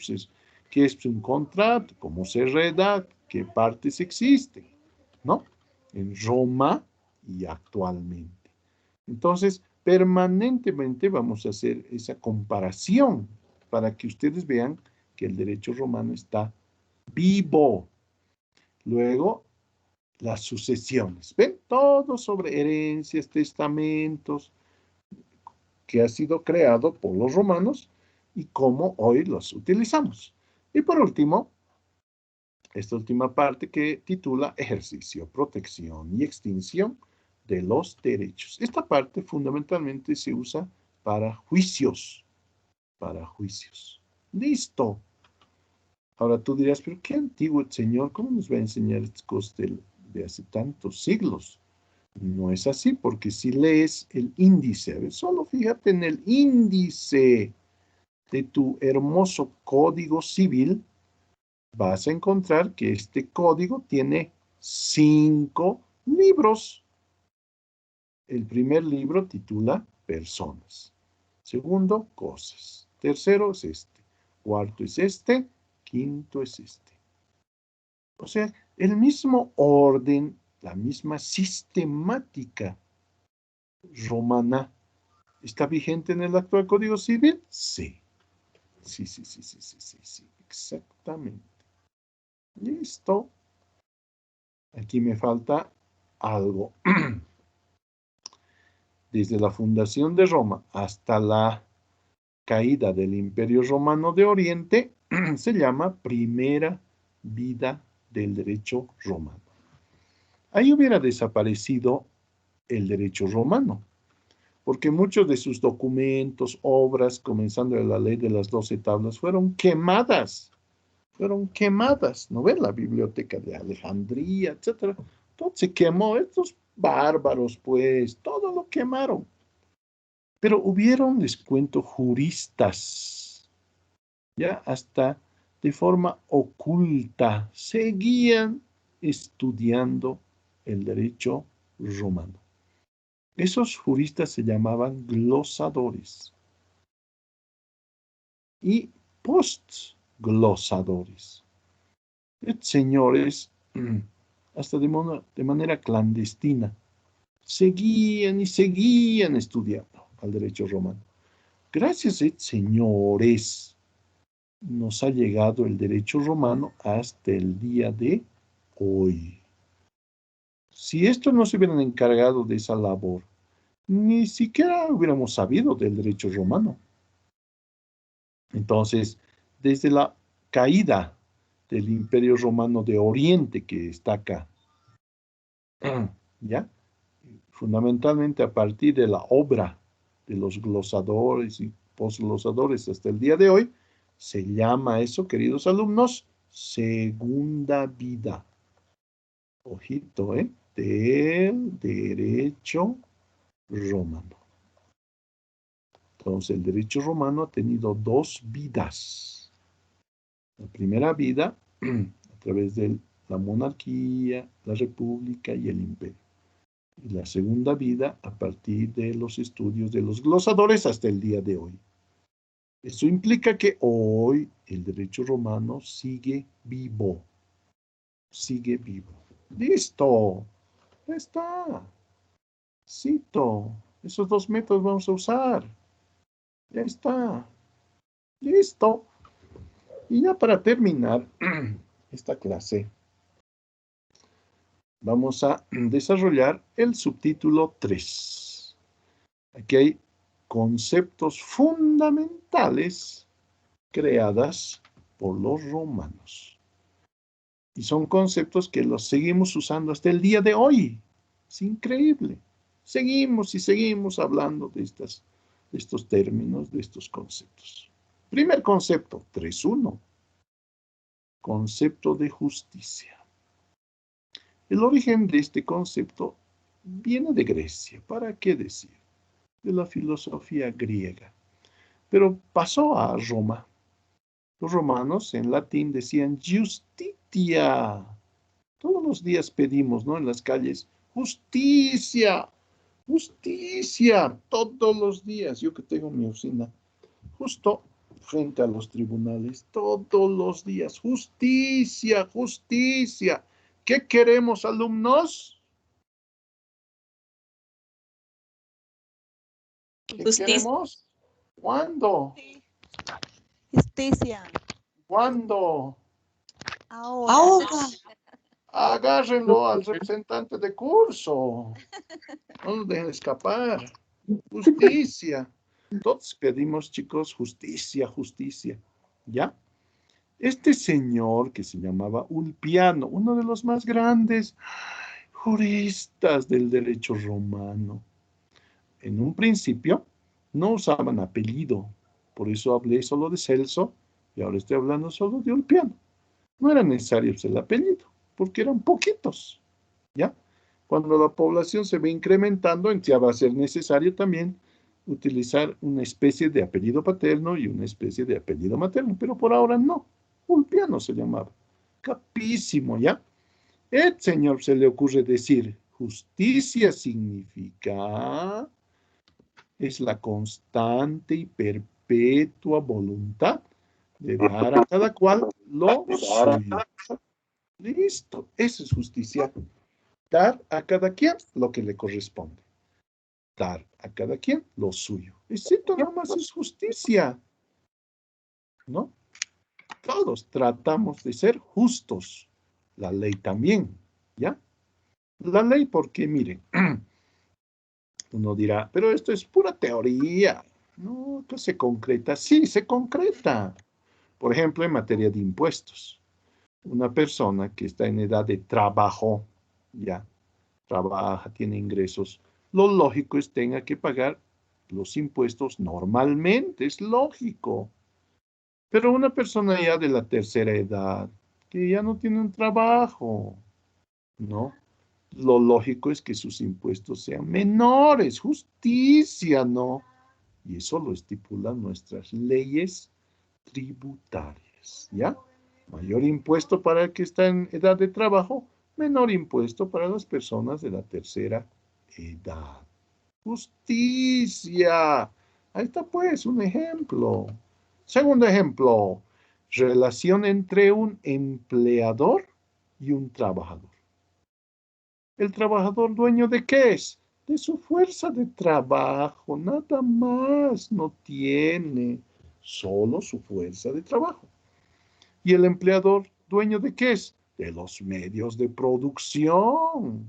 es un contrato, cómo se redacta, qué partes existen, ¿no? En Roma y actualmente. Entonces, permanentemente vamos a hacer esa comparación para que ustedes vean que el derecho romano está vivo. Luego, las sucesiones. ¿Ven? Todo sobre herencias, testamentos, que ha sido creado por los romanos y cómo hoy los utilizamos. Y por último, esta última parte que titula Ejercicio, Protección y Extinción de los Derechos. Esta parte fundamentalmente se usa para juicios. Para juicios. Listo. Ahora tú dirás, pero qué antiguo el Señor, ¿cómo nos va a enseñar estas cosas de hace tantos siglos? No es así, porque si lees el índice, a ver, solo fíjate en el índice de tu hermoso Código Civil, vas a encontrar que este código tiene 5 libros. El primer libro titula Personas. Segundo, Cosas. Tercero es este. Cuarto es este. Quinto es este. O sea, el mismo orden, la misma sistemática romana, ¿está vigente en el actual Código Civil? Sí. Sí, exactamente. Listo. Aquí me falta algo. Desde la fundación de Roma hasta la caída del Imperio Romano de Oriente, se llama primera vida del derecho romano. Ahí hubiera desaparecido el derecho romano, porque muchos de sus documentos, obras, comenzando de la ley de las 12 tablas, fueron quemadas, ¿no ven? La biblioteca de Alejandría, etcétera. Todo se quemó, estos bárbaros, pues, todo lo quemaron. Pero hubieron, les cuento, juristas, ya hasta de forma oculta, seguían estudiando el derecho romano. Esos juristas se llamaban glosadores. Y postglosadores. Señores, hasta de manera clandestina, seguían y seguían estudiando al derecho romano. Gracias, señores, nos ha llegado el derecho romano hasta el día de hoy. Si esto no se hubieran encargado de esa labor, ni siquiera hubiéramos sabido del derecho romano. Entonces, desde la caída del Imperio Romano de Oriente, que está acá, ¿ya? Fundamentalmente a partir de la obra de los glosadores y posglosadores hasta el día de hoy, se llama eso, queridos alumnos, segunda vida. Ojito, del derecho romano. Entonces, el derecho romano ha tenido dos vidas. La primera vida, a través de la monarquía, la república y el imperio. Y la segunda vida, a partir de los estudios de los glosadores hasta el día de hoy. Eso implica que hoy el derecho romano sigue vivo. Sigue vivo. ¡Listo! Ya está. Cito. Esos dos métodos vamos a usar. Ya está. Listo. Y ya para terminar esta clase, vamos a desarrollar el subtítulo 3. Aquí hay conceptos fundamentales creadas por los romanos. Y son conceptos que los seguimos usando hasta el día de hoy. Es increíble. Seguimos y seguimos hablando de estos términos, de estos conceptos. Primer concepto, 3.1. Concepto de justicia. El origen de este concepto viene de Grecia. ¿Para qué decir? De la filosofía griega. Pero pasó a Roma. Los romanos en latín decían justitia. Todos los días pedimos, ¿no? En las calles, justicia, justicia. Todos los días. Yo que tengo mi oficina justo frente a los tribunales, todos los días. Justicia, justicia. ¿Qué queremos, alumnos? ¿Qué queremos? ¿Cuándo? Justicia. ¿Cuándo? Ahora. Agárrenlo al representante de curso. No nos dejen escapar. Justicia. Todos pedimos, chicos, justicia, justicia. ¿Ya? Este señor que se llamaba Ulpiano, uno de los más grandes juristas del derecho romano, en un principio no usaban apellido. Por eso hablé solo de Celso y ahora estoy hablando solo de Ulpiano. No era necesario el apellido, porque eran poquitos, ¿ya? Cuando la población se ve incrementando, ya va a ser necesario también utilizar una especie de apellido paterno y una especie de apellido materno, pero por ahora no. Ulpiano se llamaba. Capísimo, ¿ya? El señor se le ocurre decir, justicia significa, es la constante y perpetua voluntad de dar a cada cual lo suyo. Listo, eso es justicia. Dar a cada quien lo que le corresponde. Dar a cada quien lo suyo. Esto nomás es justicia. ¿No? Todos tratamos de ser justos. La ley también, ¿ya? La ley, porque miren, uno dirá, pero esto es pura teoría. No, que se concreta. Sí, se concreta. Por ejemplo, en materia de impuestos. Una persona que está en edad de trabajo, ya, trabaja, tiene ingresos, lo lógico es tenga que pagar los impuestos normalmente, es lógico. Pero una persona ya de la tercera edad, que ya no tiene un trabajo, ¿no? Lo lógico es que sus impuestos sean menores, justicia, ¿no? Y eso lo estipulan nuestras leyes tributarias, ¿ya? Mayor impuesto para el que está en edad de trabajo, menor impuesto para las personas de la tercera edad. Justicia. Ahí está pues un ejemplo. Segundo ejemplo, relación entre un empleador y un trabajador. ¿El trabajador dueño de qué es? De su fuerza de trabajo, nada más, no tiene solo su fuerza de trabajo. ¿Y el empleador dueño de qué es? De los medios de producción.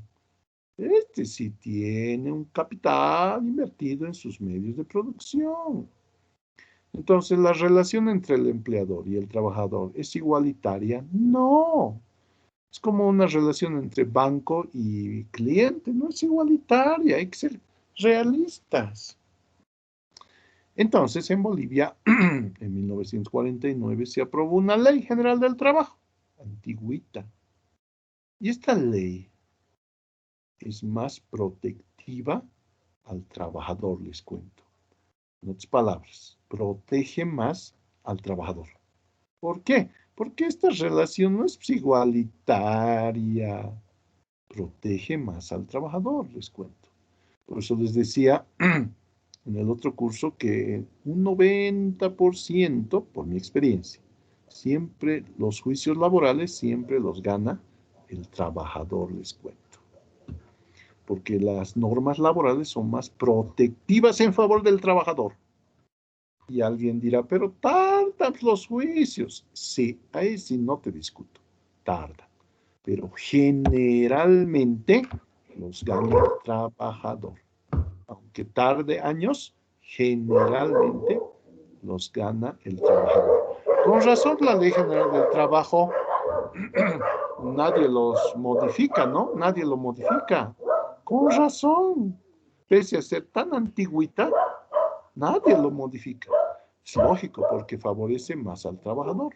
Este sí tiene un capital invertido en sus medios de producción. Entonces, ¿la relación entre el empleador y el trabajador es igualitaria? No. Es como una relación entre banco y cliente, no es igualitaria, hay que ser realistas. Entonces, en Bolivia, en 1949, se aprobó una ley general del trabajo, antigüita. Y esta ley es más protectiva al trabajador, les cuento. En otras palabras, protege más al trabajador. ¿Por qué? Porque esta relación no es igualitaria. Protege más al trabajador, les cuento. Por eso les decía en el otro curso que un 90%, por mi experiencia, siempre los juicios laborales siempre los gana el trabajador, les cuento. Porque las normas laborales son más protectivas en favor del trabajador. Y alguien dirá, pero tardan los juicios. Sí, ahí sí no te discuto, tardan. Pero generalmente los gana el trabajador. Aunque tarde años, generalmente los gana el trabajador. Con razón, la Ley General del Trabajo, nadie los modifica, ¿no? Nadie lo modifica. Con razón. Pese a ser tan antigüita, nadie lo modifica. Es lógico, porque favorece más al trabajador.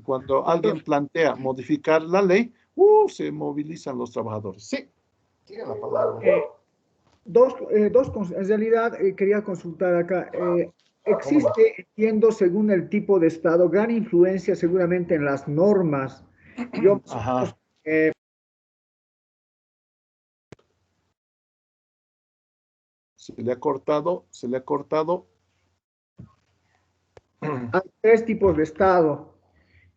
Cuando alguien plantea modificar la ley, se movilizan los trabajadores. Sí, tiene la palabra. En realidad quería consultar acá. Existe, entiendo, según el tipo de Estado, gran influencia seguramente en las normas. Yo, Ajá. Se le ha cortado. Hay tres tipos de Estado.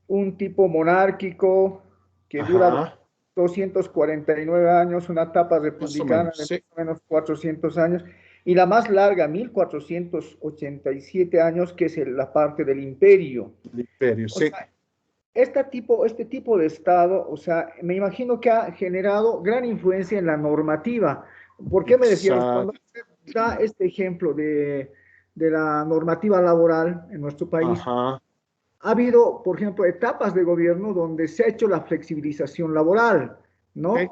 Un tipo monárquico que Ajá. dura 249 años, una etapa republicana menos, de sí. más o menos 400 años, y la más larga, 1487 años, que es la parte del imperio. El imperio, O sí. sea, este tipo de Estado, o sea, me imagino que ha generado gran influencia en la normativa. ¿Por qué me decías? Cuando da este ejemplo de la normativa laboral en nuestro país, Ajá. ha habido, por ejemplo, etapas de gobierno donde se ha hecho la flexibilización laboral, ¿no? Okay.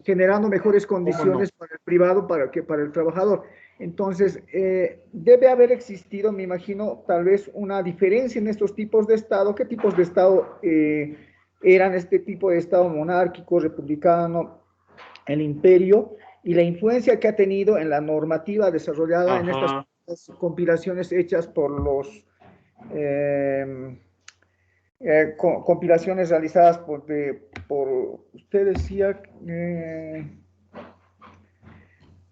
Generando mejores condiciones para el privado que para el trabajador. Entonces, debe haber existido, me imagino, tal vez una diferencia en estos tipos de Estado. ¿Qué tipos de Estado eran este tipo de Estado monárquico, republicano, el imperio, y la influencia que ha tenido en la normativa desarrollada en estas compilaciones hechas por los compilaciones realizadas por usted decía,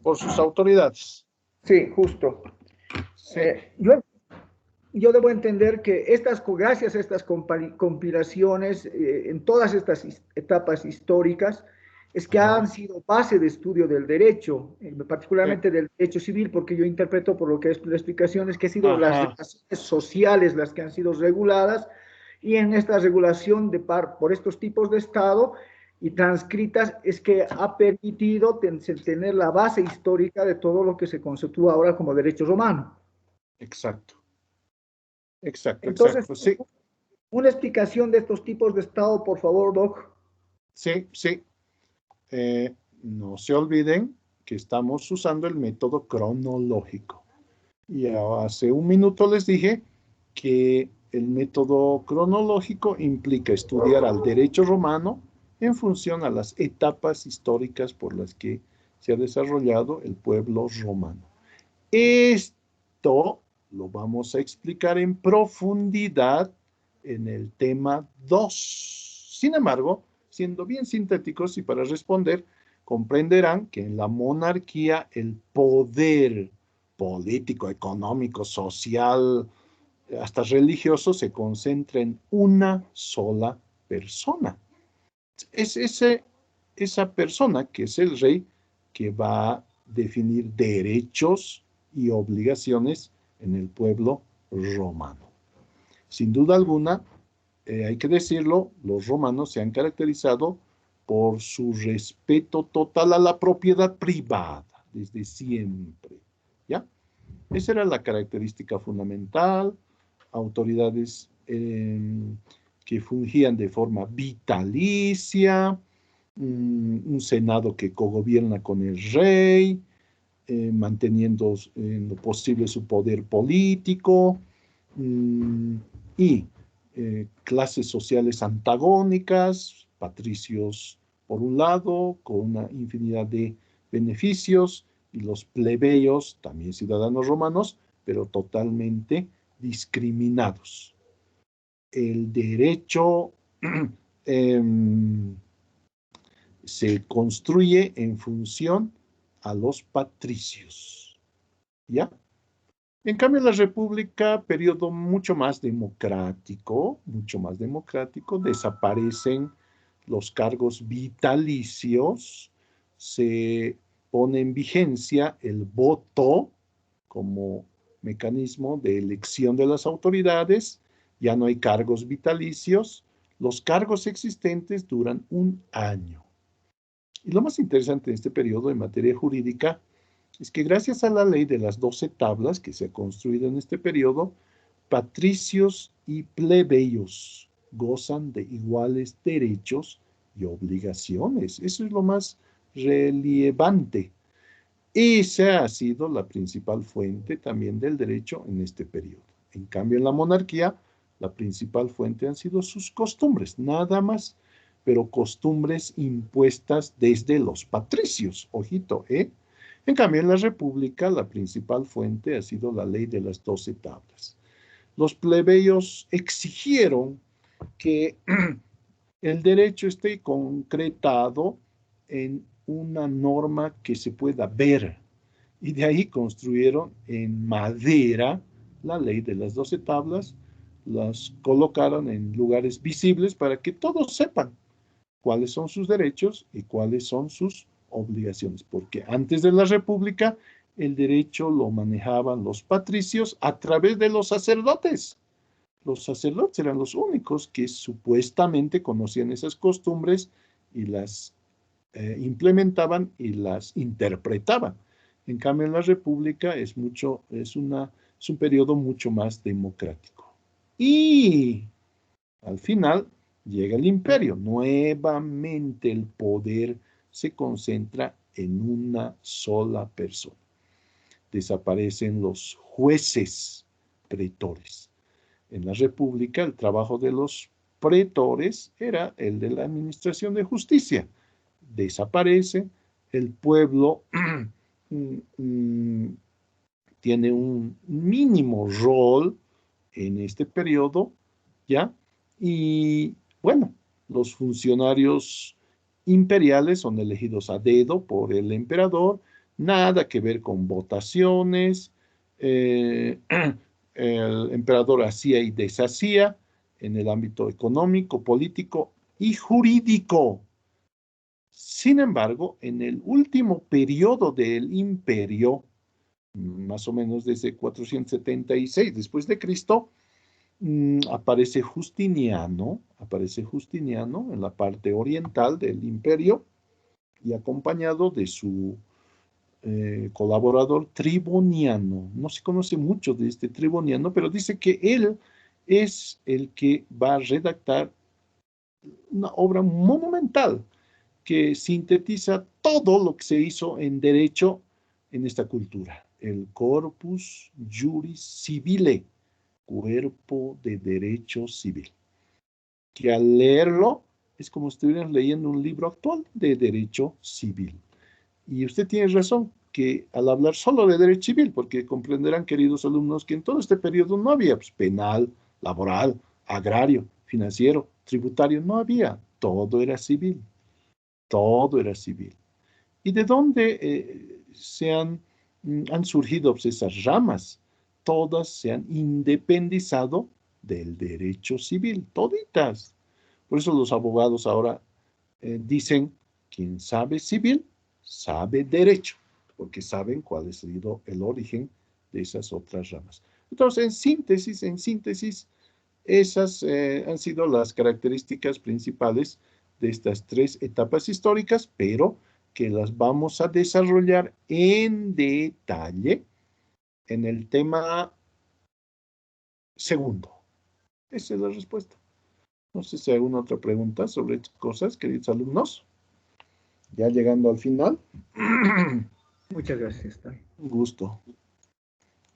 por sus autoridades. Sí, justo. Sí. Yo debo entender que gracias a estas compilaciones, en todas estas etapas históricas, es que han sido base de estudio del derecho, particularmente del derecho civil, porque yo interpreto por lo que es la explicación, es que han sido las relaciones sociales las que han sido reguladas, y en esta regulación por estos tipos de Estado y transcritas es que ha permitido tener la base histórica de todo lo que se conceptúa ahora como derecho romano. Exacto. Exacto, Entonces, exacto, sí. Una explicación de estos tipos de Estado, por favor, Doc. Sí, sí. No se olviden que estamos usando el método cronológico. Y hace un minuto les dije que el método cronológico implica estudiar al derecho romano en función a las etapas históricas por las que se ha desarrollado el pueblo romano. Esto lo vamos a explicar en profundidad en el tema 2. Sin embargo, siendo bien sintéticos y para responder, comprenderán que en la monarquía el poder político, económico, social, hasta religioso, se concentra en una sola persona. Es esa persona que es el rey que va a definir derechos y obligaciones en el pueblo romano. Sin duda alguna, hay que decirlo, los romanos se han caracterizado por su respeto total a la propiedad privada, desde siempre, ¿ya? Esa era la característica fundamental, autoridades que fungían de forma vitalicia, un senado que cogobierna con el rey, manteniendo en lo posible su poder político, y clases sociales antagónicas, patricios por un lado, con una infinidad de beneficios, y los plebeyos, también ciudadanos romanos, pero totalmente discriminados. El derecho se construye en función a los patricios, ¿ya? En cambio, la República, periodo mucho más democrático, desaparecen los cargos vitalicios, se pone en vigencia el voto como mecanismo de elección de las autoridades, ya no hay cargos vitalicios, los cargos existentes duran un año. Y lo más interesante en este periodo en materia jurídica es que gracias a la ley de las 12 tablas que se ha construido en este periodo, patricios y plebeyos gozan de iguales derechos y obligaciones. Eso es lo más relevante. Esa ha sido la principal fuente también del derecho en este periodo. En cambio, en la monarquía, la principal fuente han sido sus costumbres, nada más, pero costumbres impuestas desde los patricios. Ojito, ¿eh? En cambio, en la República, la principal fuente ha sido la ley de las 12 tablas. Los plebeyos exigieron que el derecho esté concretado en una norma que se pueda ver. Y de ahí construyeron en madera la ley de las 12 tablas, las colocaron en lugares visibles para que todos sepan cuáles son sus derechos y cuáles son sus obligaciones, porque antes de la República el derecho lo manejaban los patricios a través de los sacerdotes. Los sacerdotes eran los únicos que supuestamente conocían esas costumbres y las implementaban y las interpretaban. En cambio, en la República es un periodo mucho más democrático. Y al final llega el imperio. Nuevamente el poder se concentra en una sola persona. Desaparecen los jueces pretores. En la República el trabajo de los pretores era el de la administración de justicia. Desaparece, el pueblo tiene un mínimo rol en este periodo, ¿ya? Y bueno, los funcionarios imperiales son elegidos a dedo por el emperador, nada que ver con votaciones, el emperador hacía y deshacía en el ámbito económico, político y jurídico. Sin embargo, en el último periodo del imperio, más o menos desde 476 después de Cristo, aparece Justiniano en la parte oriental del imperio y acompañado de su colaborador Triboniano. No se conoce mucho de este Triboniano, pero dice que él es el que va a redactar una obra monumental que sintetiza todo lo que se hizo en derecho en esta cultura, el Corpus Juris Civile, cuerpo de derecho civil, que al leerlo es como si estuvieran leyendo un libro actual de derecho civil. Y usted tiene razón que al hablar solo de derecho civil, porque comprenderán, queridos alumnos, que en todo este periodo no había penal, laboral, agrario, financiero, tributario, no había, todo era civil. Todo era civil. ¿Y de dónde han surgido esas ramas? todas se han independizado del derecho civil, toditas. Por eso los abogados ahora dicen, quien sabe civil, sabe derecho, porque saben cuál ha sido el origen de esas otras ramas. Entonces, en síntesis, esas han sido las características principales de estas tres etapas históricas, pero que las vamos a desarrollar en detalle en el tema segundo. Esa es la respuesta. No sé si hay alguna otra pregunta sobre estas cosas, queridos alumnos. Ya llegando al final. Muchas gracias. Un gusto.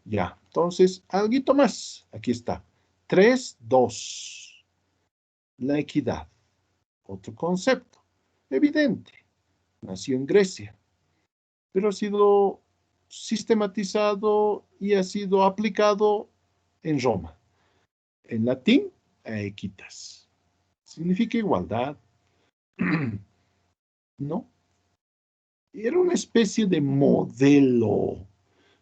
Ya, entonces, algo más. Aquí está. 3.2. La equidad. Otro concepto. Evidente. Nació en Grecia, pero ha sido sistematizado y ha sido aplicado en Roma. En latín, equitas. Significa igualdad. ¿No? Era una especie de modelo,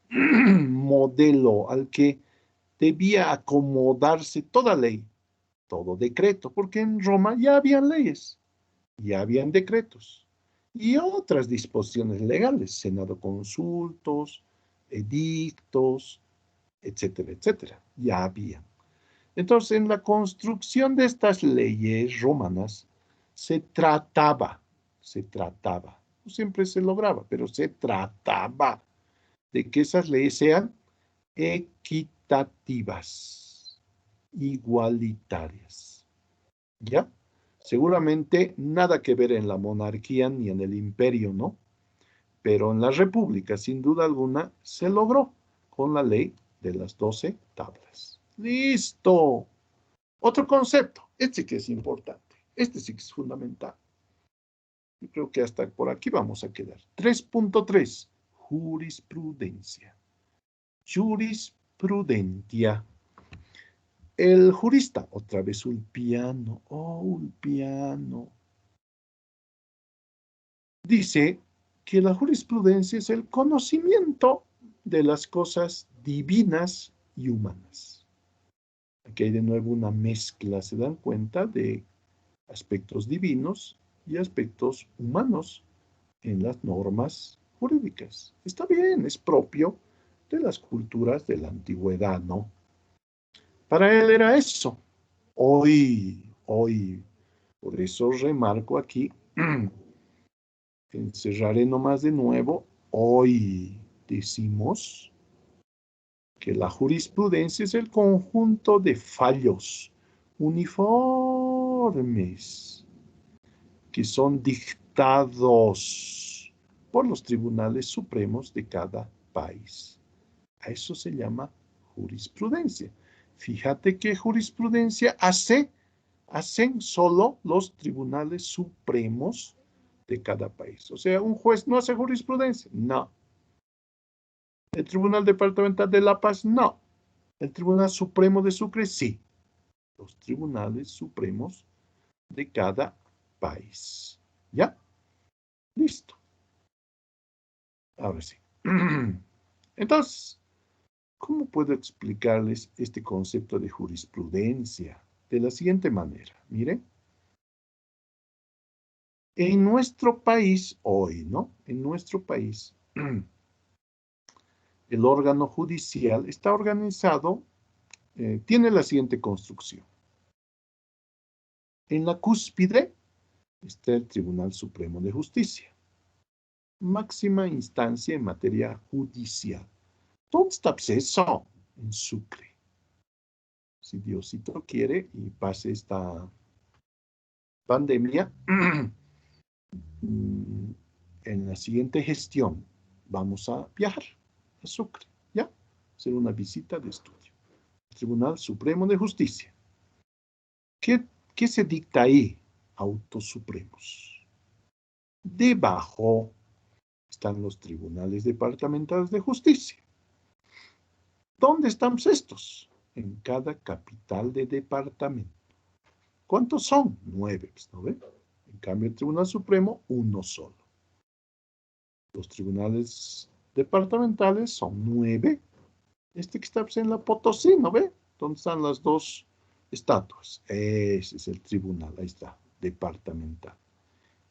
modelo al que debía acomodarse toda ley, todo decreto, porque en Roma ya habían leyes, ya habían decretos y otras disposiciones legales, senado consultos, edictos, etcétera, etcétera, ya había. Entonces, en la construcción de estas leyes romanas, se trataba, no siempre se lograba, pero se trataba de que esas leyes sean equitativas, igualitarias. ¿Ya? Seguramente nada que ver en la monarquía ni en el imperio, ¿no? Pero en la república, sin duda alguna, se logró con la ley de las 12 tablas. ¡Listo! Otro concepto, este que es importante, este sí que es fundamental. Yo creo que hasta por aquí vamos a quedar. 3.3, jurisprudencia. Jurisprudencia. El jurista, otra vez un piano, un piano. Dice que la jurisprudencia es el conocimiento de las cosas divinas y humanas. Aquí hay de nuevo una mezcla, se dan cuenta, de aspectos divinos y aspectos humanos en las normas jurídicas. Está bien, es propio de las culturas de la antigüedad, ¿no? Para él era eso. Hoy, por eso remarco aquí, encerraré nomás de nuevo, hoy decimos que la jurisprudencia es el conjunto de fallos uniformes que son dictados por los tribunales supremos de cada país. A eso se llama jurisprudencia. Fíjate que jurisprudencia hacen solo los tribunales supremos de cada país. O sea, un juez no hace jurisprudencia. No. El Tribunal Departamental de La Paz, no. El Tribunal Supremo de Sucre, sí. Los tribunales supremos de cada país. ¿Ya? Listo. Ahora sí. Entonces, ¿cómo puedo explicarles este concepto de jurisprudencia? De la siguiente manera. Miren. En nuestro país hoy, ¿no? En nuestro país, el órgano judicial está organizado, tiene la siguiente construcción. En la cúspide está el Tribunal Supremo de Justicia, máxima instancia en materia judicial. ¿Dónde está eso? En Sucre. Si Diosito quiere y pase esta pandemia, en la siguiente gestión vamos a viajar a Sucre, ¿ya? Hacer una visita de estudio. Tribunal Supremo de Justicia. ¿Qué se dicta ahí? Autos supremos. Debajo están los tribunales departamentales de justicia. ¿Dónde estamos estos? En cada capital de departamento. ¿Cuántos son? 9, ¿no ven? En cambio, el Tribunal Supremo, uno solo. Los tribunales departamentales son 9 Este que está pues, en la Potosí, ¿no ve? Donde están las dos estatuas. Ese es el tribunal, ahí está, departamental.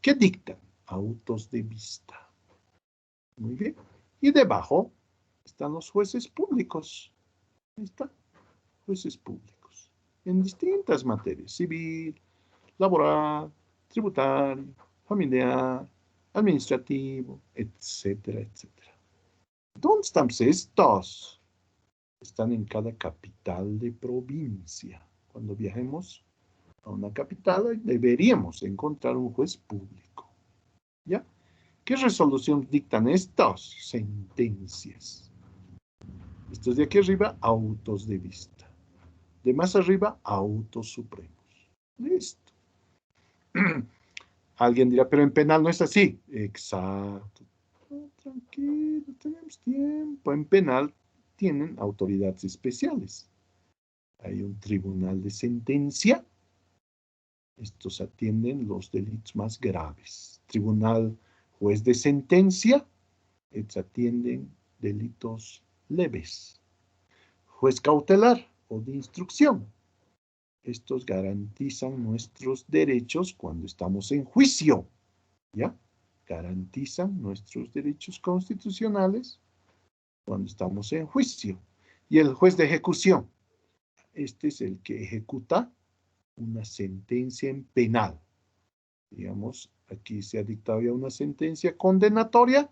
¿Qué dictan? Autos de vista. Muy bien. Y debajo están los jueces públicos. Ahí está, jueces públicos. En distintas materias, civil, laboral, tributario, familiar, administrativo, etcétera, etcétera. ¿Dónde están estos? Están en cada capital de provincia. Cuando viajemos a una capital, deberíamos encontrar un juez público. ¿Ya? ¿Qué resolución dictan estos? Sentencias. Estos de aquí arriba, autos de vista. De más arriba, autos supremos. Listo. Alguien dirá, pero en penal no es así. Exacto. Oh, tranquilo, tenemos tiempo. En penal tienen autoridades especiales. Hay un tribunal de sentencia. Estos atienden los delitos más graves. Tribunal juez de sentencia. Estos atienden delitos leves. Juez cautelar o de instrucción. Estos garantizan nuestros derechos cuando estamos en juicio. ¿Ya? Garantizan nuestros derechos constitucionales cuando estamos en juicio. Y el juez de ejecución. Este es el que ejecuta una sentencia en penal. Digamos, aquí se ha dictado ya una sentencia condenatoria.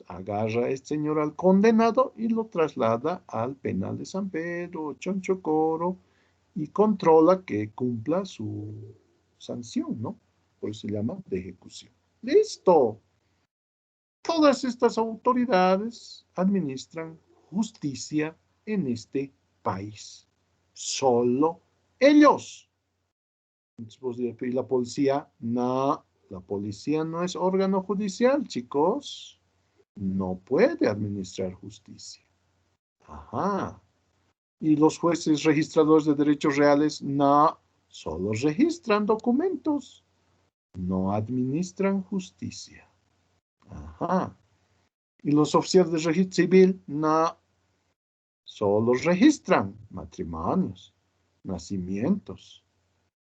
Agarra a este señor al condenado y lo traslada al penal de San Pedro, Chonchocoro, y controla que cumpla su sanción, ¿no? Por eso se llama de ejecución. ¡Listo! Todas estas autoridades administran justicia en este país. Solo ellos. Entonces vos dirás, ¿y la policía? No, la policía no es órgano judicial, chicos. No puede administrar justicia. Ajá. ¿Y los jueces registradores de derechos reales? No, solo registran documentos. No administran justicia. Ajá. ¿Y los oficiales de registro civil? No, solo registran matrimonios, nacimientos,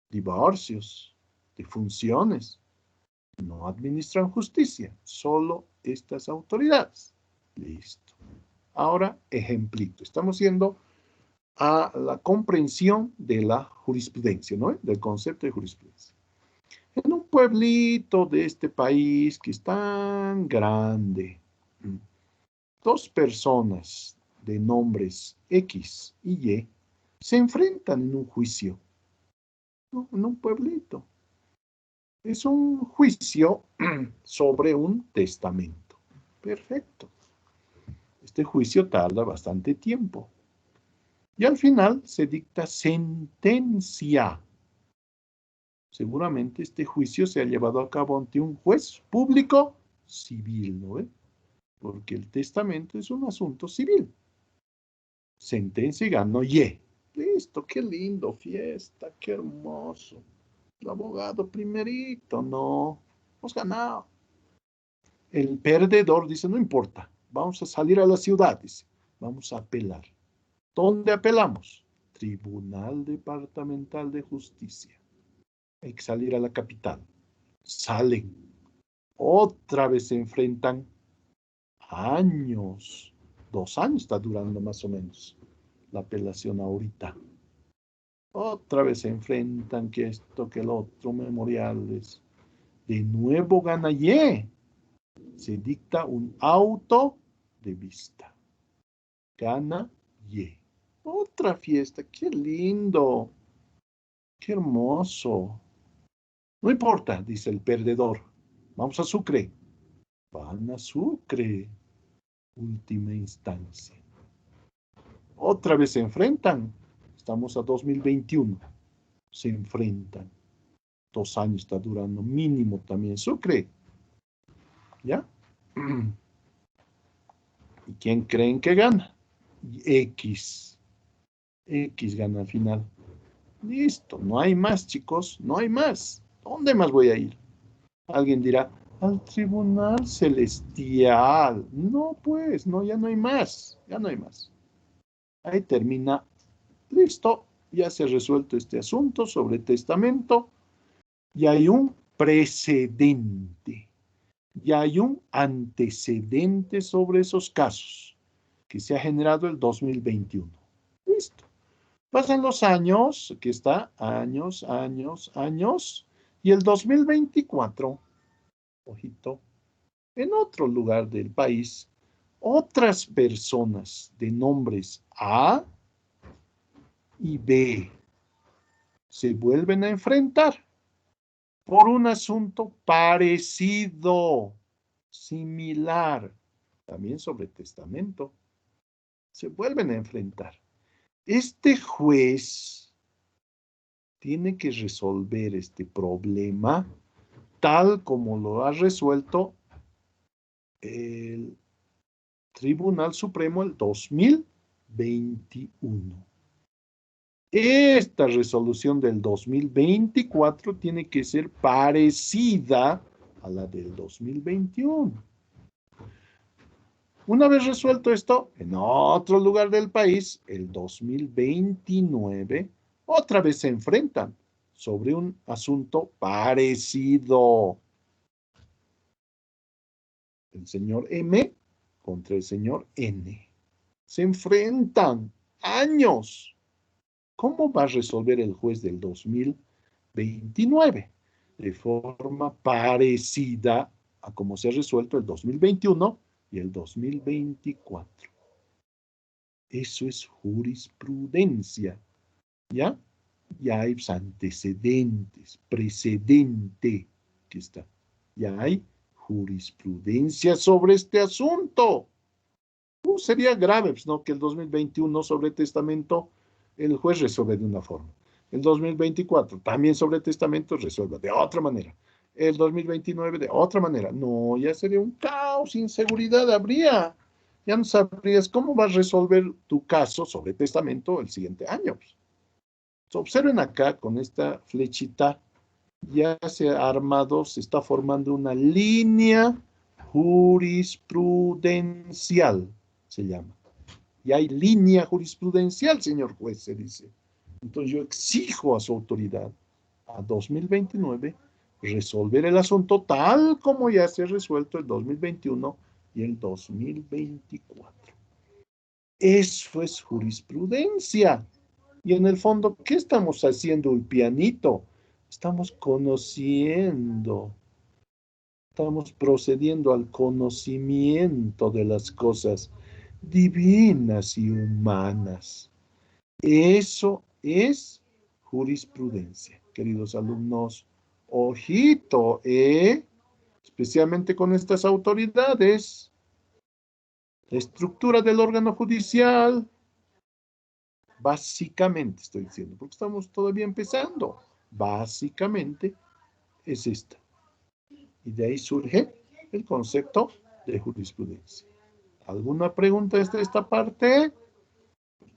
divorcios, defunciones. No administran justicia, solo estas autoridades. Listo. Ahora, ejemplito. Estamos yendo a la comprensión de la jurisprudencia, ¿no? Del concepto de jurisprudencia. En un pueblito de este país que es tan grande, dos personas de nombres X y Y se enfrentan en un juicio, ¿no? En un pueblito. Es un juicio sobre un testamento. Perfecto. Este juicio tarda bastante tiempo. Y al final se dicta sentencia. Seguramente este juicio se ha llevado a cabo ante un juez público civil, ¿no? Porque el testamento es un asunto civil. Sentencia y ganó Y. Listo, qué lindo, fiesta, qué hermoso. El abogado primerito, no. Hemos ganado. El perdedor dice, no importa, vamos a salir a la ciudad, dice. Vamos a apelar. ¿Dónde apelamos? Tribunal Departamental de Justicia. Hay que salir a la capital. Salen. Otra vez se enfrentan años. 2 años está durando más o menos la apelación ahorita. Otra vez se enfrentan que esto, que el otro, memoriales. De nuevo gana Y. Se dicta un auto de vista. Gana Y. Otra fiesta. ¡Qué lindo! ¡Qué hermoso! No importa, dice el perdedor. Vamos a Sucre. Van a Sucre. Última instancia. Otra vez se enfrentan. Estamos a 2021. Se enfrentan. 2 años está durando mínimo también Sucre. ¿Ya? ¿Y quién creen que gana? X. X gana al final. Listo, no hay más, chicos, no hay más. ¿Dónde más voy a ir? Alguien dirá, al tribunal celestial. No, pues, no, ya no hay más, ya no hay más. Ahí termina. Listo, ya se ha resuelto este asunto sobre testamento. Y hay un precedente. Ya hay un antecedente sobre esos casos que se ha generado el 2021. Listo. Pasan los años, aquí está, años, y el 2024, ojito, en otro lugar del país, otras personas de nombres A y B se vuelven a enfrentar por un asunto parecido, similar, también sobre testamento. Se vuelven a enfrentar. Este juez tiene que resolver este problema tal como lo ha resuelto el Tribunal Supremo el 2021. Esta resolución del 2024 tiene que ser parecida a la del 2021. Una vez resuelto esto, en otro lugar del país, el 2029, otra vez se enfrentan sobre un asunto parecido. El señor M contra el señor N. Se enfrentan años. ¿Cómo va a resolver el juez del 2029? De forma parecida a como se ha resuelto el 2021 y el 2024. Eso es jurisprudencia, ¿ya? Ya hay antecedentes, precedente, que está. Ya hay jurisprudencia sobre este asunto. Sería grave, pues, ¿no? Que el 2021 sobre testamento el juez resuelve de una forma. El 2024 también sobre testamento resuelve de otra manera. El 2029 de otra manera. No, ya sería un caos, inseguridad habría. Ya no sabrías cómo vas a resolver tu caso sobre testamento el siguiente año. Observen acá con esta flechita, ya se ha armado, se está formando una línea jurisprudencial, se llama. Y hay línea jurisprudencial, señor juez, se dice. Entonces yo exijo a su autoridad, a 2029, resolver el asunto tal como ya se ha resuelto el 2021 y el 2024. Eso es jurisprudencia. Y en el fondo, ¿qué estamos haciendo el pianito? Estamos conociendo, estamos procediendo al conocimiento de las cosas divinas y humanas. Eso es jurisprudencia, queridos alumnos. Ojito, especialmente con estas autoridades. La estructura del órgano judicial, básicamente estoy diciendo, porque estamos todavía empezando, básicamente es esta. Y de ahí surge el concepto de jurisprudencia. ¿Alguna pregunta desde esta parte?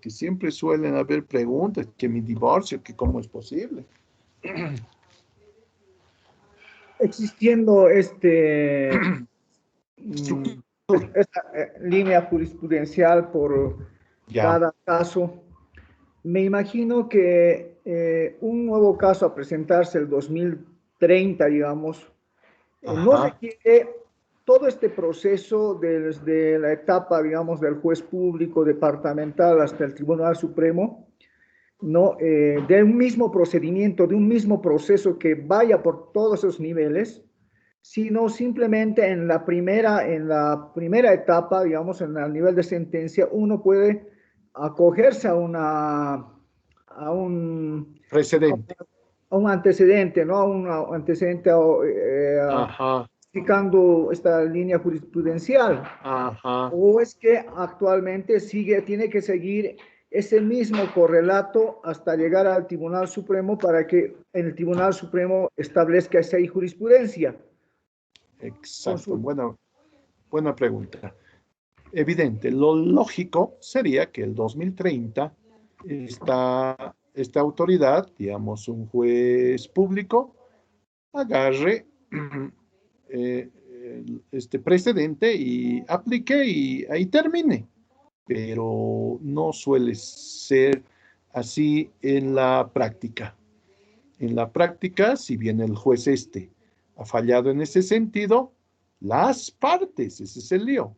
Que siempre suelen haber preguntas, que mi divorcio, que cómo es posible. Existiendo esta línea jurisprudencial por cada caso, me imagino que un nuevo caso a presentarse el 2030, digamos, no requiere todo este proceso desde la etapa, digamos, del juez público departamental hasta el Tribunal Supremo, ¿no? De un mismo procedimiento, de un mismo proceso que vaya por todos esos niveles, sino simplemente en la primera etapa, digamos, en el nivel de sentencia, uno puede acogerse a un precedente, a un antecedente, ¿no? A un antecedente explicando esta línea jurisprudencial. O es que actualmente tiene que seguir ese mismo correlato hasta llegar al Tribunal Supremo para que en el Tribunal Supremo establezca esa jurisprudencia. Exacto, buena pregunta. Evidente, lo lógico sería que el 2030 esta autoridad, digamos un juez público, agarre este precedente y aplique y ahí termine. pero no suele ser así en la práctica. En la práctica, si bien el juez ha fallado en ese sentido, las partes, ese es el lío,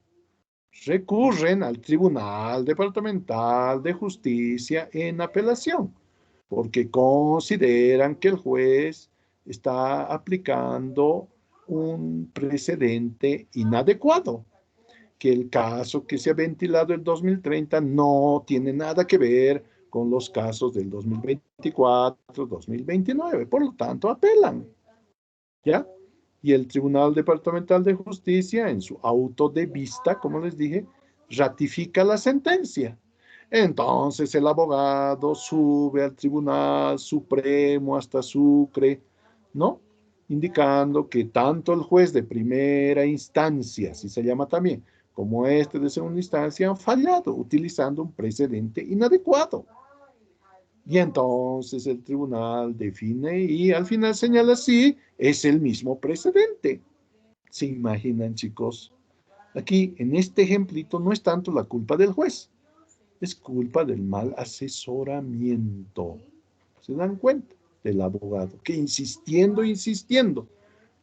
recurren al Tribunal Departamental de Justicia en apelación, porque consideran que el juez está aplicando un precedente inadecuado, que el caso que se ha ventilado el 2030 no tiene nada que ver con los casos del 2024, 2029. Por lo tanto, apelan. ¿Ya? Y el Tribunal Departamental de Justicia, en su auto de vista, como les dije, ratifica la sentencia. Entonces el abogado sube al Tribunal Supremo hasta Sucre, ¿no? Indicando que tanto el juez de primera instancia, así se llama también, como este de segunda instancia han fallado utilizando un precedente inadecuado. Y entonces el tribunal define y al final señala sí, es el mismo precedente. ¿Se imaginan, chicos? Aquí, en este ejemplito, no es tanto la culpa del juez, es culpa del mal asesoramiento. ¿Se dan cuenta? Del abogado, que insistiendo,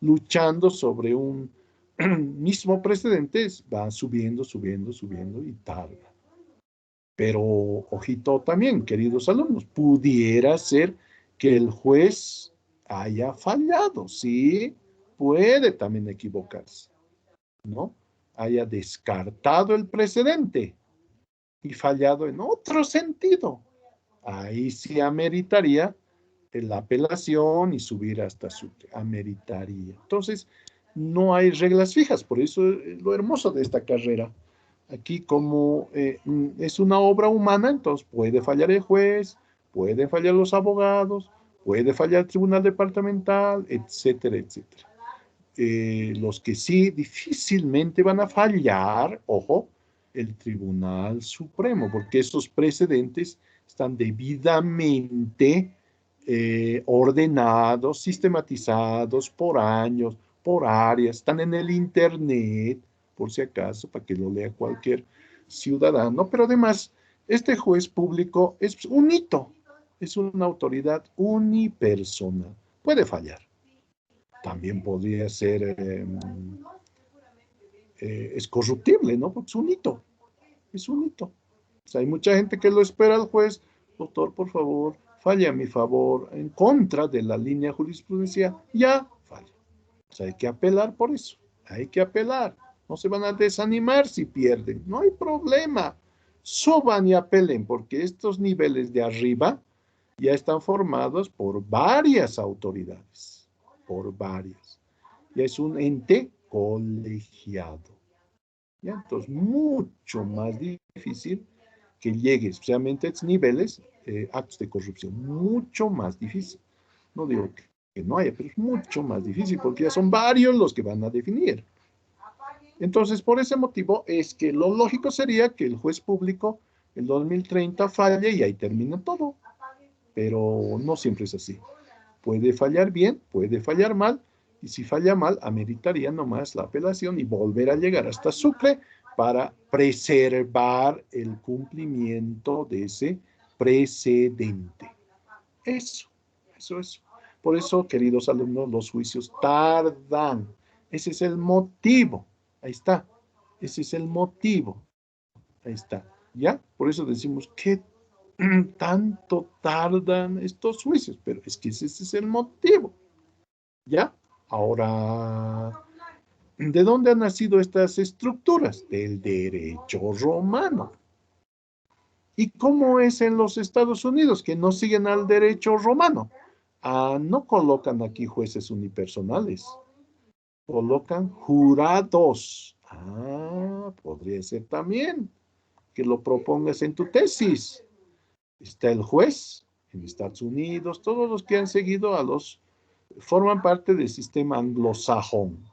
luchando sobre un mismo precedente, va subiendo y tarda. Pero, ojito también, queridos alumnos, pudiera ser que el juez haya fallado, sí, puede también equivocarse, ¿no? Haya descartado el precedente y fallado en otro sentido. Ahí sí ameritaría la apelación y subir hasta su ameritaría. Entonces, no hay reglas fijas, por eso es lo hermoso de esta carrera. Aquí como es una obra humana, entonces puede fallar el juez, pueden fallar los abogados, puede fallar el tribunal departamental, etcétera, etcétera. Los que sí difícilmente van a fallar, ojo, el Tribunal Supremo, porque esos precedentes están debidamente ordenados, sistematizados por años, por áreas, están en el Internet, por si acaso, para que lo lea cualquier ciudadano, pero además, este juez público es un hito, es una autoridad unipersonal, puede fallar. También podría ser, es corruptible, ¿no? Porque es un hito, es un hito. O sea, hay mucha gente que lo espera al juez, doctor, por favor, falle a mi favor, en contra de la línea jurisprudencial, ya falla. O sea, hay que apelar por eso, hay que apelar. No se van a desanimar si pierden, no hay problema. Suban y apelen, porque estos niveles de arriba ya están formados por varias autoridades, por varias. Ya es un ente colegiado. ¿Ya? Entonces, mucho más difícil que llegue, especialmente a estos niveles, actos de corrupción. Mucho más difícil. No digo que no haya, pero es mucho más difícil porque ya son varios los que van a definir. Entonces, por ese motivo es que lo lógico sería que el juez público el 2030 falle y ahí termina todo. Pero no siempre es así. Puede fallar bien, puede fallar mal, y si falla mal, ameritaría nomás la apelación y volver a llegar hasta Sucre para preservar el cumplimiento de ese precedente. Eso. Por eso, queridos alumnos, los juicios tardan. Ese es el motivo. Ahí está. Ese es el motivo. Ahí está. ¿Ya? Por eso decimos que tanto tardan estos juicios, pero es que ese es el motivo. ¿Ya? Ahora, ¿de dónde han nacido estas estructuras? Del derecho romano. ¿Y cómo es en los Estados Unidos, que no siguen al derecho romano? No colocan aquí jueces unipersonales, colocan jurados. Podría ser también que lo propongas en tu tesis. Está el juez en Estados Unidos, todos los que han seguido forman parte del sistema anglosajón.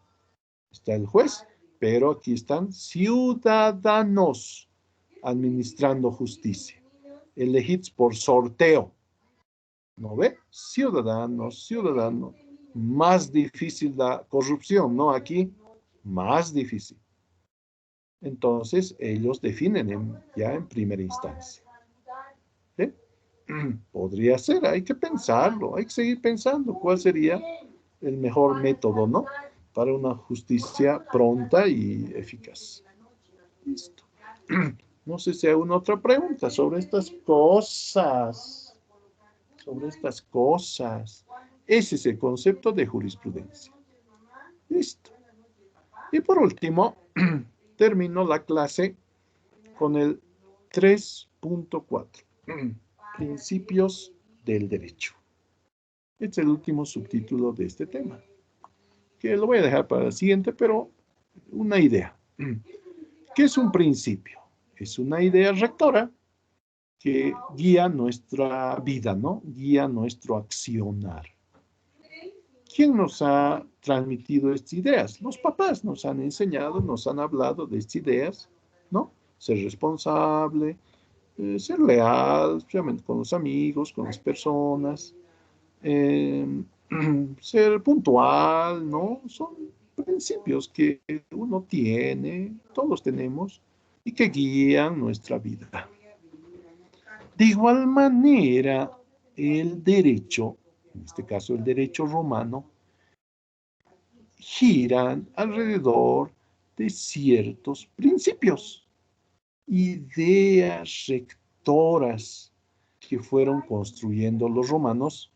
Está el juez, pero aquí están ciudadanos administrando justicia, elegidos por sorteo. ¿No ve? Ciudadanos. Más difícil la corrupción, ¿no? Aquí, más difícil. Entonces, ellos definen ya en primera instancia. ¿Sí? Podría ser, hay que pensarlo, hay que seguir pensando cuál sería el mejor método, ¿no? Para una justicia pronta y eficaz. Listo. No sé si hay una otra pregunta sobre estas cosas. Sobre estas cosas. Ese es el concepto de jurisprudencia. Listo. Y por último, termino la clase con el 3.4. Principios del derecho. Este es el último subtítulo de este tema, que lo voy a dejar para el siguiente, pero una idea. ¿Qué es un principio? Es una idea rectora que guía nuestra vida, ¿no? Guía nuestro accionar. ¿Quién nos ha transmitido estas ideas? Los papás nos han enseñado, nos han hablado de estas ideas, ¿no? Ser responsable, ser leal, especialmente con los amigos, con las personas, ser puntual, ¿no? Son principios que uno tiene, todos tenemos, y que guían nuestra vida. De igual manera, el derecho, en este caso el derecho romano, giran alrededor de ciertos principios, ideas rectoras que fueron construyendo los romanos,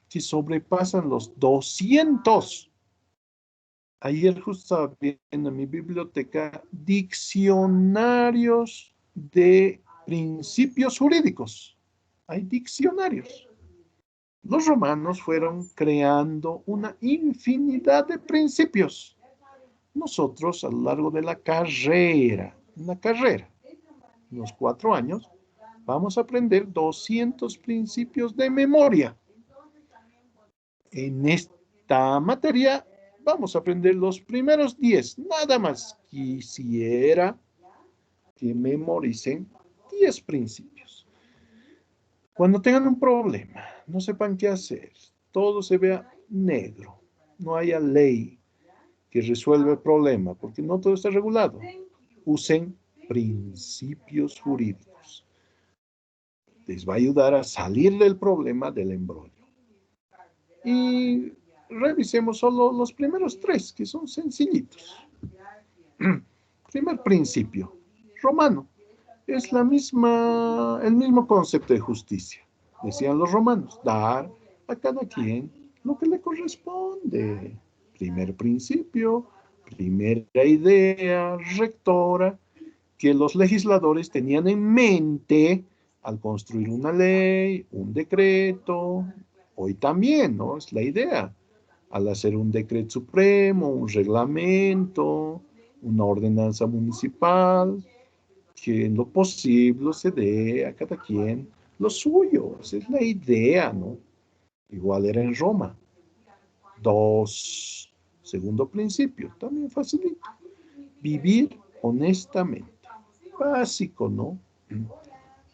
que sobrepasan los 200. Ayer justo estaba viendo en mi biblioteca diccionarios de principios jurídicos. Hay diccionarios. Los romanos fueron creando una infinidad de principios. Nosotros, a lo largo de la carrera, unos 4 años, vamos a aprender 200 principios de memoria. En esta materia vamos a aprender los primeros 10. Nada más quisiera que memoricen 10 principios. Cuando tengan un problema, no sepan qué hacer, todo se vea negro, no haya ley que resuelva el problema, porque no todo está regulado, usen principios jurídicos. Les va a ayudar a salir del problema del embrollo. Y revisemos solo los primeros 3, que son sencillitos. Primer principio, romano. Es el mismo concepto de justicia. Decían los romanos, dar a cada quien lo que le corresponde. Primer principio, primera idea rectora que los legisladores tenían en mente al construir una ley, un decreto. Hoy también, ¿no? Es la idea. Al hacer un decreto supremo, un reglamento, una ordenanza municipal, que en lo posible se dé a cada quien lo suyo. Esa es la idea, ¿no? Igual era en Roma. 2. Segundo principio, también facilito. Vivir honestamente. Básico, ¿no?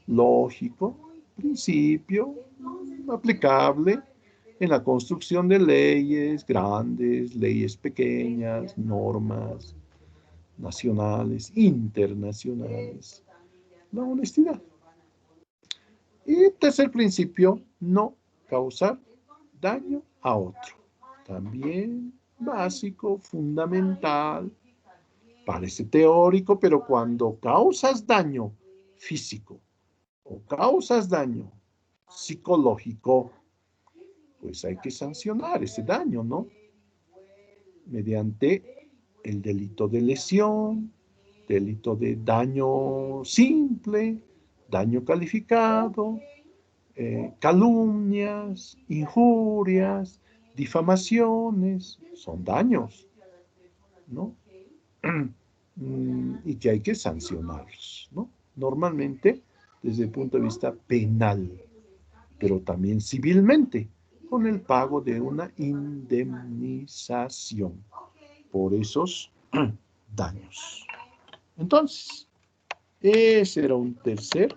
Lógico, principio, aplicable en la construcción de leyes grandes, leyes pequeñas, normas nacionales, internacionales. La honestidad. Y tercer principio, no causar daño a otro. También básico, fundamental. Parece teórico, pero cuando causas daño físico o causas daño psicológico, pues hay que sancionar ese daño, ¿no? Mediante el delito de lesión, delito de daño simple, daño calificado, calumnias, injurias, difamaciones, son daños, ¿no? Y que hay que sancionarlos, ¿no? Normalmente desde el punto de vista penal, pero también civilmente, con el pago de una indemnización por esos daños. Entonces, ese era un tercer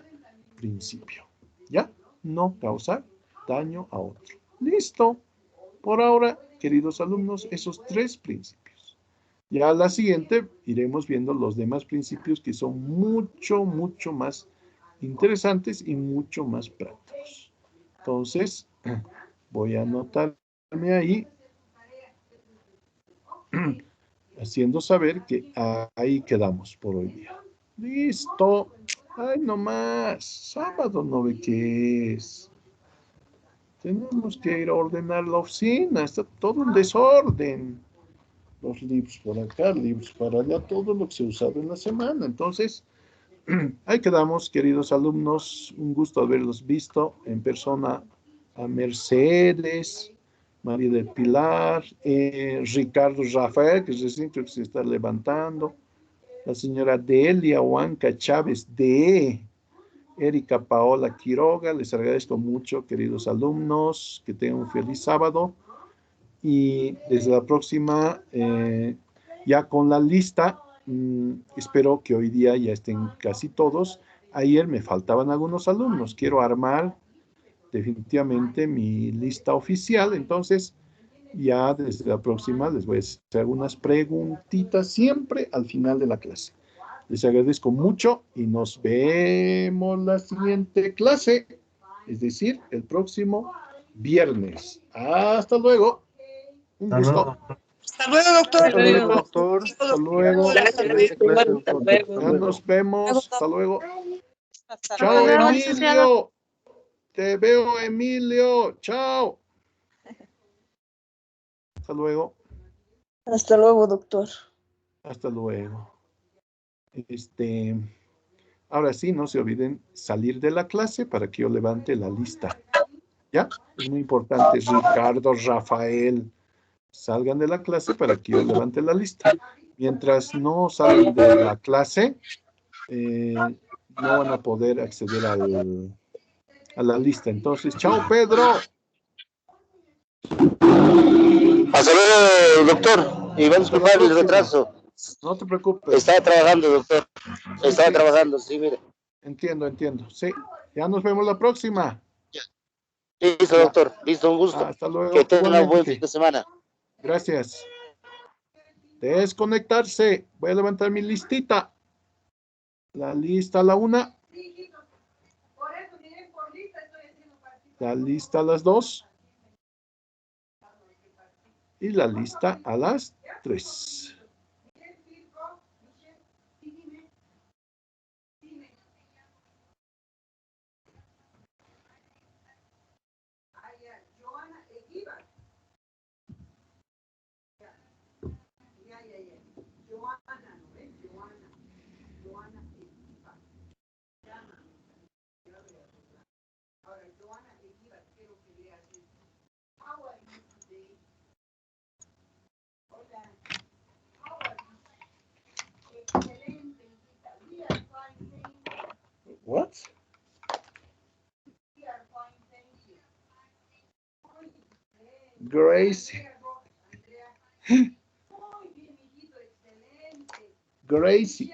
principio, ¿ya? No causar daño a otro. Listo. Por ahora, queridos alumnos, esos 3 principios. Ya a la siguiente iremos viendo los demás principios que son mucho, mucho más interesantes y mucho más prácticos. Entonces, voy a anotarme ahí, haciendo saber que ahí quedamos por hoy día. Listo. Ay, no más. Sábado no ve qué es. Tenemos que ir a ordenar la oficina. Está todo en desorden. Los libros por acá, libros para allá, todo lo que se ha usado en la semana. Entonces, ahí quedamos, queridos alumnos. Un gusto haberlos visto en persona a Mercedes, María del Pilar, Ricardo Rafael, que recién creo que se está levantando, la señora Delia Huanca Chávez de Erika Paola Quiroga. Les agradezco mucho, queridos alumnos, que tengan un feliz sábado. Y desde la próxima, ya con la lista, espero que hoy día ya estén casi todos. Ayer me faltaban algunos alumnos. Quiero armar definitivamente mi lista oficial. Entonces, ya desde la próxima les voy a hacer algunas preguntitas siempre al final de la clase. Les agradezco mucho y nos vemos la siguiente clase, es decir, el próximo viernes. Hasta luego. Un gusto. Hasta luego, doctor. Hasta luego, doctor. Hasta luego. Ya nos vemos. Hasta luego. Chao, Emilio. Te veo, Emilio. Chao. Hasta luego. Hasta luego, doctor. Hasta luego. Ahora sí, no se olviden salir de la clase para que yo levante la lista. ¿Ya? Es muy importante. Ricardo, Rafael, salgan de la clase para que yo levante la lista. Mientras no salen de la clase, no van a poder acceder a la lista. Entonces, chao, Pedro. Hasta luego, doctor. Y vamos a disculpar el retraso. No te preocupes. Estaba trabajando, doctor. Estaba trabajando, sí, mire. Entiendo. Sí. Ya nos vemos la próxima. Listo, doctor. Listo, un gusto. Hasta luego. Que tenga un buen fin de semana. Gracias. Desconectarse. Voy a levantar mi listita. La lista a la 1. La lista a las 2. Y la lista a las 3. What? Gracie. Gracie.